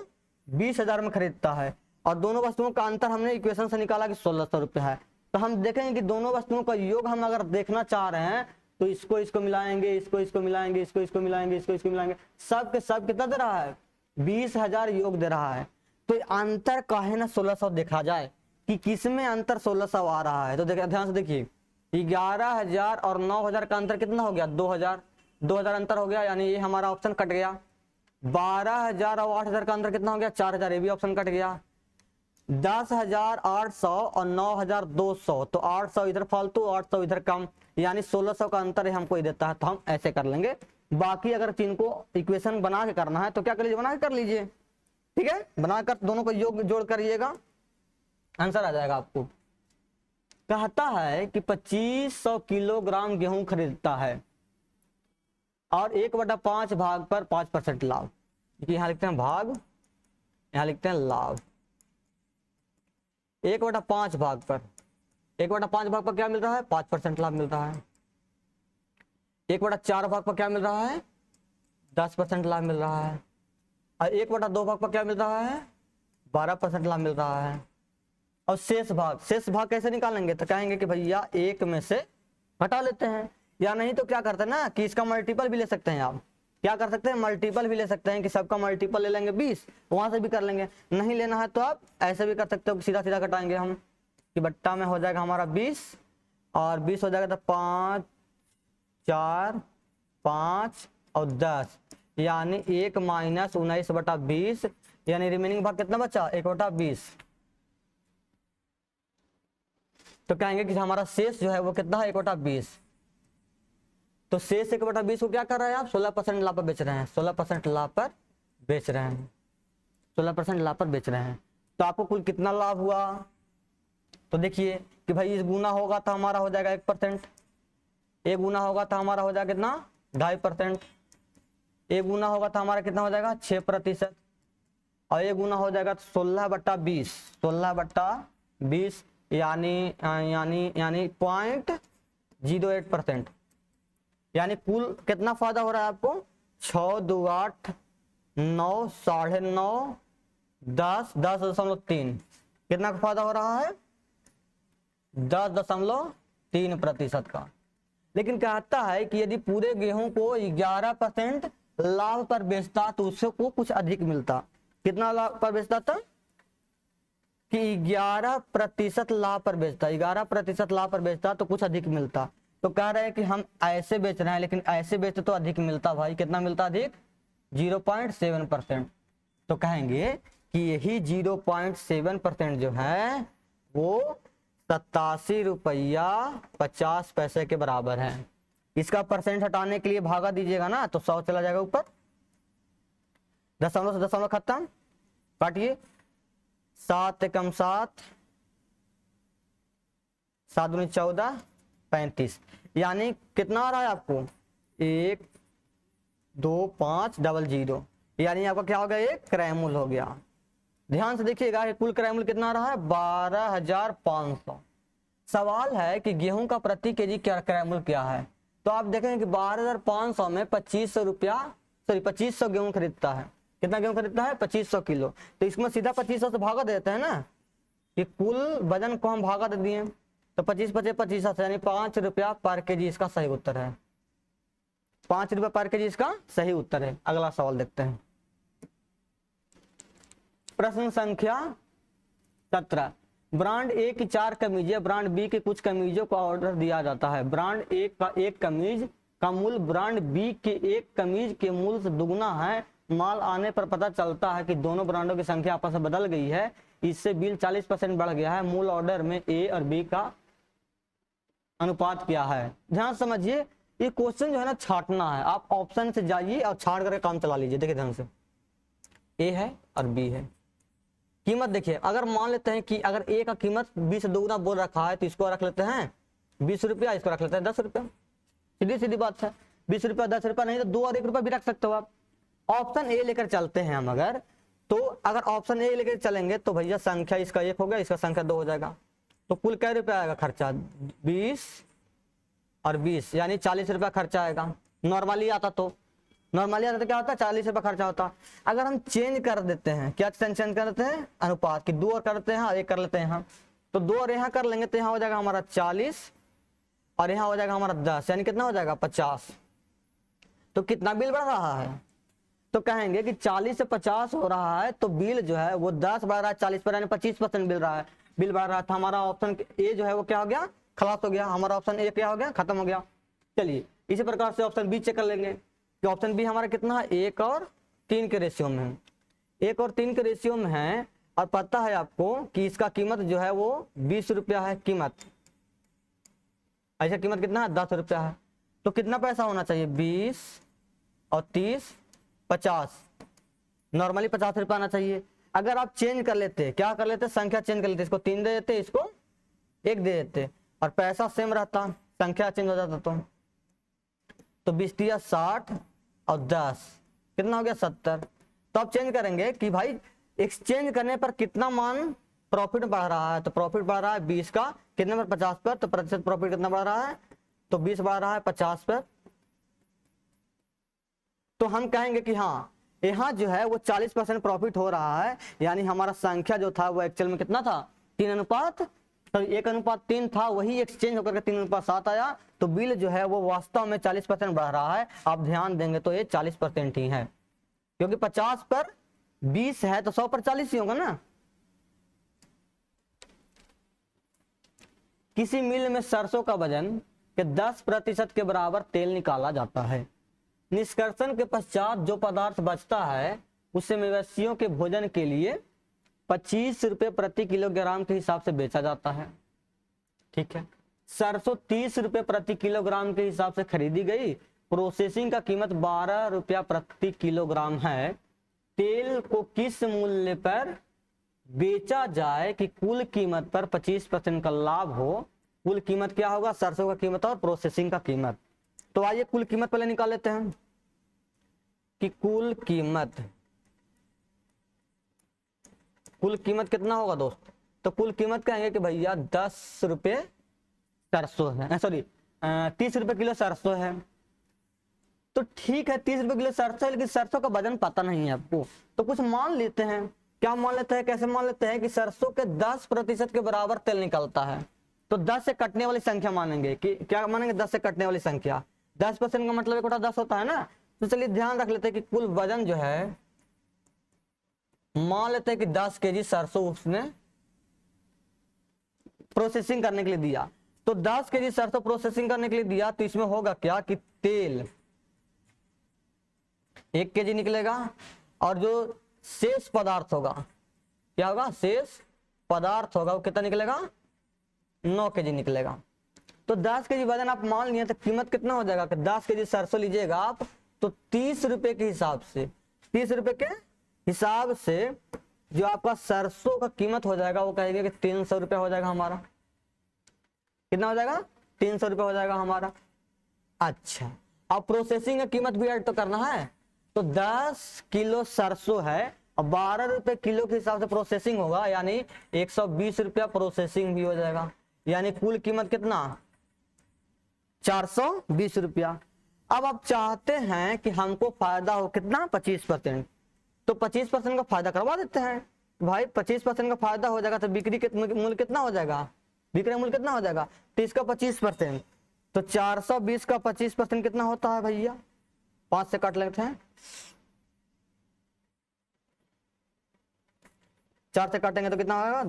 20,000 में खरीदता है और दोनों वस्तुओं का अंतर हमने इक्वेशन से निकाला कि 1600 रुपया है। तो हम देखेंगे कि दोनों वस्तुओं का योग हम अगर देखना चाह रहे हैं तो इसको मिलाएंगे, इसको मिलाएंगे, इसको मिलाएंगे, इसको मिलाएंगे, सब के सब कितना दे रहा है? 20,000 योग दे रहा है। तो अंतर काहे ना 1600 देखा जाए कि किसमें अंतर 1600 आ रहा है। तो देखिए ध्यान से देखिए, 11,000 और 9,000 का अंतर कितना हो गया? 2,000 अंतर हो गया, यानी ये हमारा ऑप्शन कट गया। 12,000 और 8,000 का अंतर कितना हो गया? 4,000, ये भी ऑप्शन कट गया। 10,800 और 9,200, तो 800 इधर फालतू, 800 इधर कम, यानी 1600 का अंतर हमको ही देता है। तो हम ऐसे कर लेंगे। बाकी अगर चीन को इक्वेशन बना के करना है तो क्या कर लीजिए? बना के कर लीजिए, ठीक है। बनाकर दोनों को योग जोड़ करिएगा, आंसर आ जाएगा आपको। कहता है कि 2500 किलोग्राम गेहूं खरीदता है और 1/5 भाग पर 5% लाभ। यहां लिखते हैं भाग, यहां लिखते हैं लाभ। 1/5 भाग पर, 1/5 भाग पर क्या मिल रहा है? 5% लाभ मिल रहा है। 1/4 भाग पर क्या मिल रहा है? 10% लाभ मिल रहा है। और 1/2 भाग पर क्या मिल रहा है? 12% लाभ मिल रहा है। और शेष भाग कैसे निकालेंगे? तो कहेंगे कि भैया 1 में से घटा लेते हैं, या नहीं तो क्या करते हैं ना कि इसका मल्टीपल भी ले सकते हैं। आप क्या कर सकते हैं? मल्टीपल भी ले सकते हैं कि सबका मल्टीपल ले लेंगे 20, वहां से भी कर लेंगे। नहीं लेना है तो आप ऐसे भी कर सकते हो, सीधा सीधा घटाएंगे हम कि बट्टा में हो जाएगा हमारा 20 और 20 हो जाएगा तो 5, 4, 5 और 10, यानी 1 माइनस 19/20, यानी रिमेनिंग भाग कितना बचा? 1/20। तो कहेंगे कि हमारा शेष जो है वो कितना है? 1/20। तो शेष 1/20 को क्या कर रहे हैं आप? 16% लाभ पर बेच रहे हैं, 16% लाभ पर बेच रहे हैं, 16% लाभ पर बेच रहे हैं। तो आपको कुल कितना लाभ हुआ? तो देखिए कि भाई इस गुना होगा तो हमारा हो जाएगा 1%, एक गुना होगा तो हमारा हो जाएगा कितना? 2.5%, एक गुना होगा तो हमारा कितना हो जाएगा? 6%, और एक गुना हो जाएगा तो 16/20, 16/20 यानी 0.08%। यानी कुल कितना फायदा हो रहा है आपको? 6, 2, 8, 9, 9.5, 10, 10.3। कितना का फायदा हो रहा है? 10.3% का। लेकिन कहता है कि यदि पूरे गेहूं को 11% लाभ पर बेचता तो उसको कुछ अधिक मिलता। कितना लाभ पर बेचता था? कि 11% लाभ पर बेचता, 11% लाभ पर बेचता तो कुछ अधिक मिलता। तो कह रहे हैं कि हम ऐसे बेच रहे हैं, लेकिन ऐसे बेचते तो अधिक मिलता। भाई कितना मिलता अधिक? 0.7%। तो कहेंगे कि यही 0.7% जो है वो 87 रुपया 50 पैसे के बराबर है। इसका परसेंट हटाने के लिए भागा दीजिएगा ना तो 100 चला जाएगा ऊपर, दशमलव से दशमलव खत्म, काटिए, 7 एकम 7, 7 दूनी 14, 35, यानी कितना आ रहा है आपको 1 2 5 00, यानी आपका क्या हो गया, ये क्रय मूल्य हो गया। ध्यान से देखिएगा कि कुल क्रय मूल्य कितना आ रहा है 12,500। सवाल है कि गेहूं का प्रति केजी क्या क्रय मूल्य क्या है, तो आप देखेंगे कि 12,500 में 2500 रुपया, सॉरी 2500 गेहूं खरीदता है। कितना गेहूं खरीदता है 2500 किलो, तो इसमें सीधा 2500 से भागा देते हैं ना, कि कुल वजन को हम भागा दे दिए, तो 25 25 25, यानी 5 रुपया पर केजी इसका सही उत्तर है। 5 रुपया पर केजी इसका सही उत्तर है। अगला सवाल देखते हैं, प्रश्न संख्या 17। ब्रांड ए की 4 कमीजें ब्रांड बी की कुछ कमीजों का ऑर्डर दिया जाता है। ब्रांड ए का एक कमीज का मूल्य ब्रांड बी के एक कमीज के मूल्य से दुगुना है। माल आने पर पता चलता है कि दोनों ब्रांडों की संख्या आपस में बदल गई है, इससे बिल 40% बढ़ गया है। मूल ऑर्डर में ए और बी का अनुपात क्या है। ध्यान समझिए, ये क्वेश्चन जो है ना छांटना है, आप ऑप्शन से जाइए और छांट करके काम चला लीजिए। देखिए ध्यान से, ए है और बी है। कीमत देखिए, अगर मान लेते हैं कि अगर ए का कीमत 20 से दोगुना बोल रखा है, तो इसको रख लेते हैं 20 रुपया, इसको रख लेते हैं 10 रुपया। सीधी सीधी बात है, 20 रुपया 10 रुपया, नहीं तो 2 और 1 रुपया भी रख सकते हो आप। ऑप्शन ए लेकर चलते हैं हम अगर, तो अगर ऑप्शन ए लेकर चलेंगे तो भैया संख्या इसका 1 हो गया, इसका संख्या 2 हो जाएगा, तो कुल क्या रुपया आएगा खर्चा 20 और 20, यानी 40 रुपया खर्चा आएगा। नॉर्मली आता तो क्या होता है 40 रुपया खर्चा होता। अगर हम चेंज कर देते हैं, क्या चेंज कर देते हैं अनुपात की, 2 और करते हैं और 1 कर लेते हैं हम, तो 2 और यहाँ कर लेंगे तो यहाँ हो जाएगा हमारा 40 और यहाँ हो जाएगा हमारा 10, यानी कितना हो जाएगा 50। तो कितना बिल बढ़ रहा है, तो कहेंगे कि 40 से 50 हो रहा है, तो बिल जो है वो 10 बढ़ रहा है 40 पर, यानी 25% बिल रहा है, बिल बढ़ रहा था। हमारा ऑप्शन ए जो है वो क्या हो गया, खलास हो गया। हमारा ऑप्शन ए क्या हो गया, खत्म हो गया। चलिए इसी प्रकार से ऑप्शन बी चेक कर लेंगे कि ऑप्शन बी हमारा कितना है 1 और 3 के रेशियो में है, 1 और 3 के रेशियो में है, और पता है आपको कि इसका कीमत जो है वो 20 रुपया है कीमत, ऐसा कीमत कितना है 10 रुपया है। तो कितना पैसा होना चाहिए 20 और 30 50, नॉर्मली 50 रुपया आना चाहिए। अगर आप चेंज कर लेते, क्या कर लेते, संख्या चेंज कर लेते, इसको 3 दे देते, इसको 1 दे देते, और पैसा सेम रहता, संख्या चेंज हो जाता, तो 20 दिया 60 और 10 कितना हो गया 70। तो आप चेंज करेंगे कि भाई एक्सचेंज करने पर कितना मान प्रॉफिट बढ़ रहा है, तो प्रॉफिट बढ़ रहा है 20 का कितने पर 50 पर, तो प्रतिशत प्रॉफिट कितना बढ़ रहा है, तो 20 बढ़ रहा है 50 पर। तो हम कहेंगे कि हाँ यहाँ जो है वो 40% प्रॉफिट हो रहा है, यानी हमारा संख्या जो था वो एक्चुअल में कितना था 3 तो 1:3 था, वही एक्सचेंज होकर के 3:7 आया, तो बिल जो है वो वास्तव में 40% बढ़ रहा है। आप ध्यान देंगे तो ये 40% ही है, क्योंकि 50 पर 20 है तो 100 पर 40 ही होगा ना। किसी मिल में सरसों का वजन के 10% के बराबर तेल निकाला जाता है। निष्कर्षण के पश्चात जो पदार्थ बचता है उसे मवेशियों के भोजन के लिए 25 रुपये प्रति किलोग्राम के हिसाब से बेचा जाता है। ठीक है, सरसों 30 रुपये प्रति किलोग्राम के हिसाब से खरीदी गई, प्रोसेसिंग का कीमत 12 रुपया प्रति किलोग्राम है। तेल को किस मूल्य पर बेचा जाए कि कुल कीमत पर 25% का लाभ हो। कुल कीमत क्या होगा, सरसों का कीमत और प्रोसेसिंग का कीमत। तो आइए कुल कीमत पहले निकाल लेते हैं कि कुल कीमत कितना होगा दोस्त। तो कुल कीमत कहेंगे कि भैया 10 रुपये सरसों है, सॉरी 30 रुपये किलो सरसों है। तो ठीक है 30 रुपये किलो सरसों है, लेकिन सरसों का वजन पता नहीं है आपको, तो कुछ मान लेते हैं। क्या मान लेते हैं, कैसे मान लेते हैं कि सरसों के 10% के बराबर तेल निकलता है, तो 10 से कटने वाली संख्या मानेंगे। कि क्या मानेंगे, 10 से कटने वाली संख्या। 10% का मतलब 1/10 होता है ना। तो चलिए ध्यान रख लेते हैं कि कुल वजन जो है, मान लेते हैं कि 10 केजी सरसों उसने प्रोसेसिंग करने के लिए दिया, तो 10 केजी सरसों प्रोसेसिंग करने के लिए दिया, तो इसमें होगा क्या कि तेल 1 केजी निकलेगा, और जो शेष पदार्थ होगा, क्या होगा, शेष पदार्थ होगा, वो कितना निकलेगा 9 केजी निकलेगा। तो 10 केजी वजन आप मान लिए, तो कीमत कितना हो जाएगा कि 10 केजी सरसों लीजिएगा आप, तो 30 रुपए के हिसाब से, 30 रुपए के हिसाब से जो आपका सरसों का कीमत हो जाएगा, वो कहेंगे कि 300 रुपया हो जाएगा हमारा। कितना हो जाएगा, 300 रुपये हो जाएगा हमारा। अच्छा, अब प्रोसेसिंग की कीमत भी ऐड तो करना है, तो 10 किलो सरसों है और 12 रुपए किलो के हिसाब से प्रोसेसिंग होगा, यानी 120 रुपया प्रोसेसिंग भी हो जाएगा, यानी कुल कीमत कितना, 420 रुपया। अब आप चाहते हैं कि हमको फायदा हो कितना, 25%, तो 25% का फायदा करवा देते हैं भाई। 25% का फायदा हो जाएगा तो बिक्री के मूल्य कितना हो जाएगा, बिक्री मूल्य कितना हो जाएगा, 30 का 25%, तो 420 का 25% कितना होता है भैया, 5 से काट लेते हैं, 4 से काटेंगे तो कितना होगा,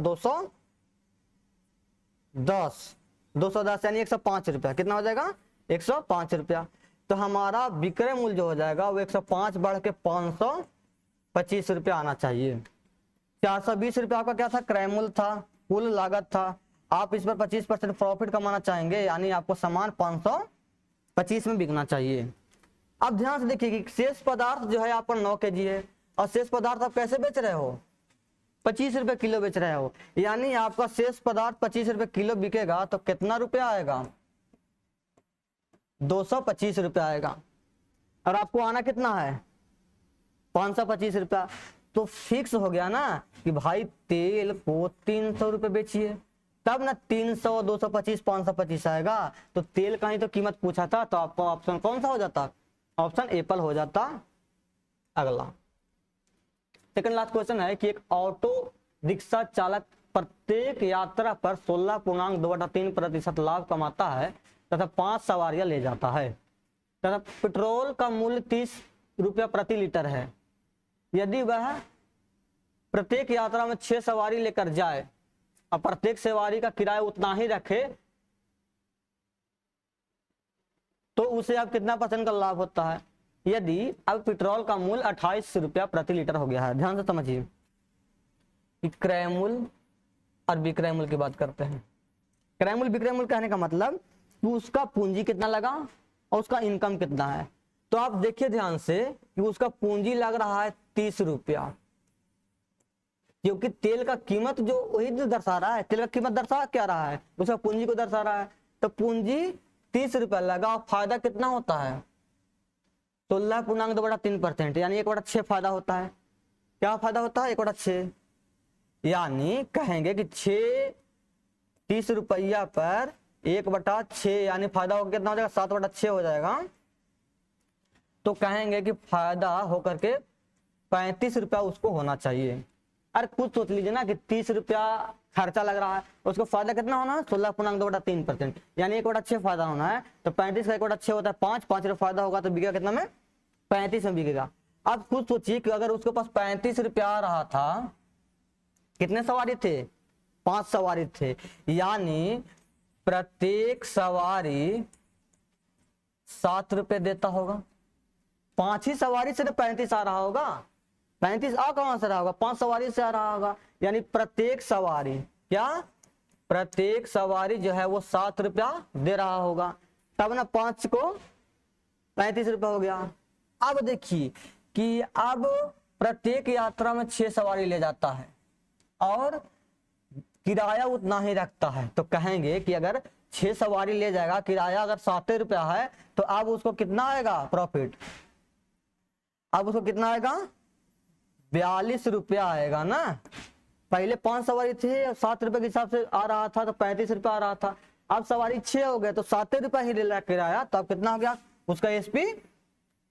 210 यानी 105 रुपया, कितना हो जाएगा, 105 रुपया। तो हमारा विक्रय मूल्य जो हो जाएगा वो 105 बढ़ के 525 रुपया आना चाहिए। 420 रुपया आपका क्या था, क्रय मूल्य था, कुल लागत था, आप इस पर 25% प्रॉफिट कमाना चाहेंगे, यानी आपको सामान 525 में बिकना चाहिए। अब ध्यान से देखिए कि शेष पदार्थ जो है आपका 9 kg है और शेष पदार्थ आप कैसे बेच रहे हो, 25 रुपए किलो बेच रहे हो, यानी आपका शेष पदार्थ 25 रुपए किलो बिकेगा तो कितना रुपया आएगा, 225 रुपया आएगा, और आपको आना कितना है, 525 रुपया। तो फिक्स हो गया ना कि भाई तेल को 300 रुपये बेचिए, तब ना 300, 225, 525 आएगा। तो तेल का ही तो कीमत पूछा था, तो आपको ऑप्शन कौन सा हो जाता, ऑप्शन एप्पल हो जाता। अगला सेकंड लास्ट क्वेश्चन है कि एक ऑटो रिक्शा चालक प्रत्येक यात्रा पर 16.2/3% लाभ कमाता है तथा 5 सवारियां ले जाता है तथा पेट्रोल का मूल्य 30 रुपया प्रति लीटर है। यदि वह प्रत्येक यात्रा में 6 सवारी लेकर जाए और प्रत्येक सवारी का किराया उतना ही रखे तो उसे अब कितना % का लाभ होता है। यदि अब पेट्रोल का मूल्य 28 रुपया प्रति लीटर हो गया है, ध्यान से समझिए कि क्रय मूल्य और विक्रय मूल्य की बात करते हैं। क्रय मूल्य विक्रय मूल्य कहने का मतलब कि उसका पूंजी कितना लगा और उसका इनकम कितना है। तो आप देखिए ध्यान से कि उसका पूंजी लग रहा है 30 रुपया, क्योंकि तेल का कीमत जो वही जो दर्शा रहा है, तेल का कीमत दर्शा क्या रहा है, उसका पूंजी को दर्शा रहा है। तो पूंजी 30 रुपया लगा, फायदा कितना होता है, 16.2/3%, यानी 1/6 फायदा होता है। क्या फायदा होता है, 1/6, यानी कहेंगे कि 30 रुपया पर 1/6, यानी फायदा हो कितना हो जाएगा, 7/6 हो जाएगा। तो कहेंगे कि फायदा होकर के 35 रुपया उसको होना चाहिए। अरे कुछ सोच लीजिए ना कि 30 रुपया खर्चा लग रहा है, उसको फायदा कितना होना है, 16.2/3%, यानी 1/6 फायदा होना है। तो 35 का 1/6 होता है 5 रुपया फायदा होगा तो बिकेगा कितना में, 35 में बिकेगा। अब खुद सोचिए कि अगर उसके पास 35 रुपया आ रहा था, कितने सवारी थे, 5 सवारी थे, यानी प्रत्येक सवारी 7 रुपये देता होगा। 5 ही सवारी से तो 35 आ रहा होगा, 35 आ कहां से रहा होगा, 5 सवारी से आ रहा होगा, यानी प्रत्येक सवारी क्या, प्रत्येक सवारी जो है वो 7 रुपया दे रहा होगा, तब ना 5 को 35 रुपया हो गया। अब देखिए कि अब प्रत्येक यात्रा में 6 सवारी ले जाता है और किराया उतना ही रखता है। तो कहेंगे कि अगर 6 सवारी ले जाएगा, किराया अगर 7 रुपया है, तो अब उसको कितना आएगा प्रॉफिट, अब उसको कितना आएगा, 42 रुपया आएगा ना। पहले 5 सवारी थे, 7 रुपए के हिसाब से आ रहा था तो 35 रुपया आ रहा था। अब सवारी 6 हो गए तो 7 रुपया ही ले रहा किराया, तो अब कितना हो गया, उसका एसपी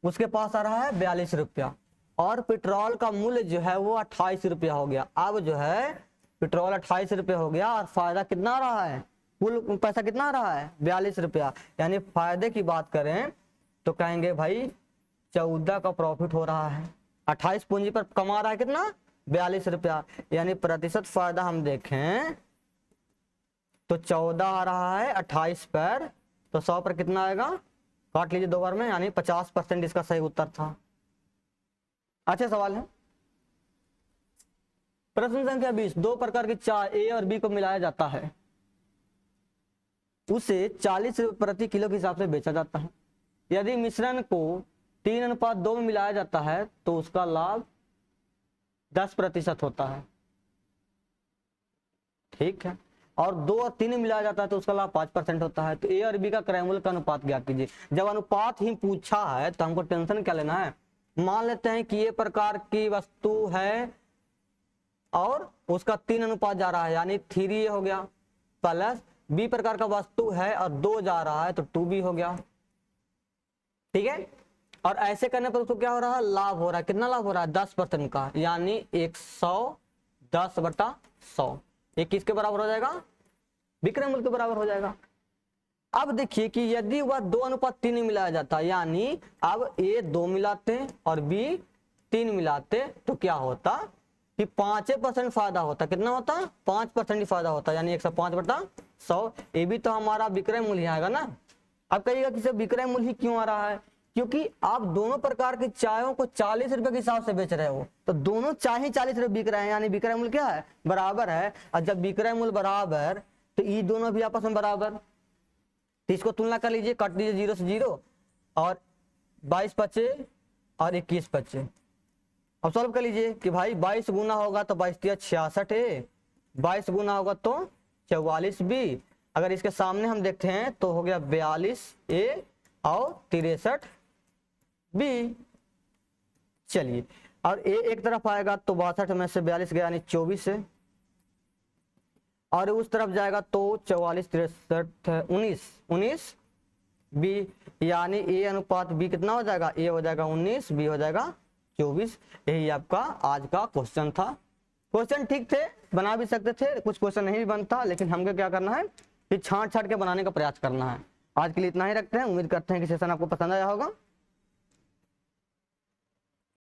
उसके पास आ रहा है 42 रुपया। और पेट्रोल का मूल्य जो है वो 28 रुपया हो गया। अब जो है पेट्रोल 28 रुपये हो गया और फायदा कितना आ रहा है, कुल पैसा कितना आ रहा है, 42 रुपया। यानी फायदे की बात करें तो कहेंगे भाई 14 का प्रॉफिट हो रहा है, 28 पूंजी पर कमा रहा है कितना, 42 रुपया। यानी प्रतिशत फायदा हम देखें तो 14 आ रहा है 28 पर, तो 100 पर कितना आएगा, काट लीजिए 2 बार में, यानी 50% इसका सही उत्तर था। अच्छा सवाल है। प्रश्न संख्या 20, 2 प्रकार की चाय ए और बी को मिलाया जाता है, उसे 40 रुपये प्रति किलो के हिसाब से बेचा जाता है। यदि मिश्रण को 3:2 में मिलाया जाता है तो उसका लाभ 10% होता है। ठीक है, और 2 और 3 मिलाया जाता है तो उसका लाभ 5% होता है। तो ए और बी का क्रय मूल्य का अनुपात ज्ञात कीजिए। जब अनुपात ही पूछा है तो हमको टेंशन क्या लेना है। मान लेते हैं कि ये प्रकार की वस्तु है और उसका 3 अनुपात जा रहा है, यानी 3A हो गया, प्लस बी प्रकार का वस्तु है और 2 जा रहा है तो 2B हो गया। ठीक है, और ऐसे करने पर उसको क्या हो रहा है, लाभ हो रहा है। कितना लाभ हो रहा है, 10% का, यानी 110/100। ये किसके बराबर हो जाएगा, विक्रय मूल्य के बराबर हो जाएगा। अब देखिए कि यदि वह 2:3 मिलाया जाता, यानी अब ए 2 मिलाते और बी 3 मिलाते तो क्या होता कि 5% फायदा होता। कितना होता, 5% ही फायदा होता, यानी 105/100। ये भी तो हमारा विक्रय मूल्य आएगा ना। अब कहिएगा कि सर विक्रय मूल्य ही क्यों आ रहा है, क्योंकि आप दोनों प्रकार की चायों को 40 रुपए के हिसाब से बेच रहे हो, तो दोनों चाय 40 रुपए बिक रहे हैं, यानी विक्रय मूल्य क्या है, बराबर है। और जब विक्रय मूल्य बराबर तो ये दोनों भी आपस में बराबर, तो इसको तुलना कर लीजिए, काट दीजिए 0 से 0 और 22 बचे और 21 बचे। अब सॉल्व कर लीजिए कि भाई 22 गुना होगा तो 22 × 66 है, 22 गुना होगा तो 44B। अगर इसके सामने हम देखते हैं तो हो गया 42A और 63B। चलिए, और ए एक तरफ आएगा तो 62 में से 42 गया, यानी 24 है, और उस तरफ जाएगा तो 44 63 19B, यानी ए अनुपात बी कितना हो जाएगा, ए हो जाएगा 19, बी हो जाएगा 24। यही आपका आज का क्वेश्चन था। क्वेश्चन ठीक थे, बना भी सकते थे, कुछ क्वेश्चन नहीं भी बनता, लेकिन हमको क्या करना है कि छांट छांट के बनाने का प्रयास करना है। आज के लिए इतना ही रखते हैं। उम्मीद करते हैं कि सेशन आपको पसंद आया होगा।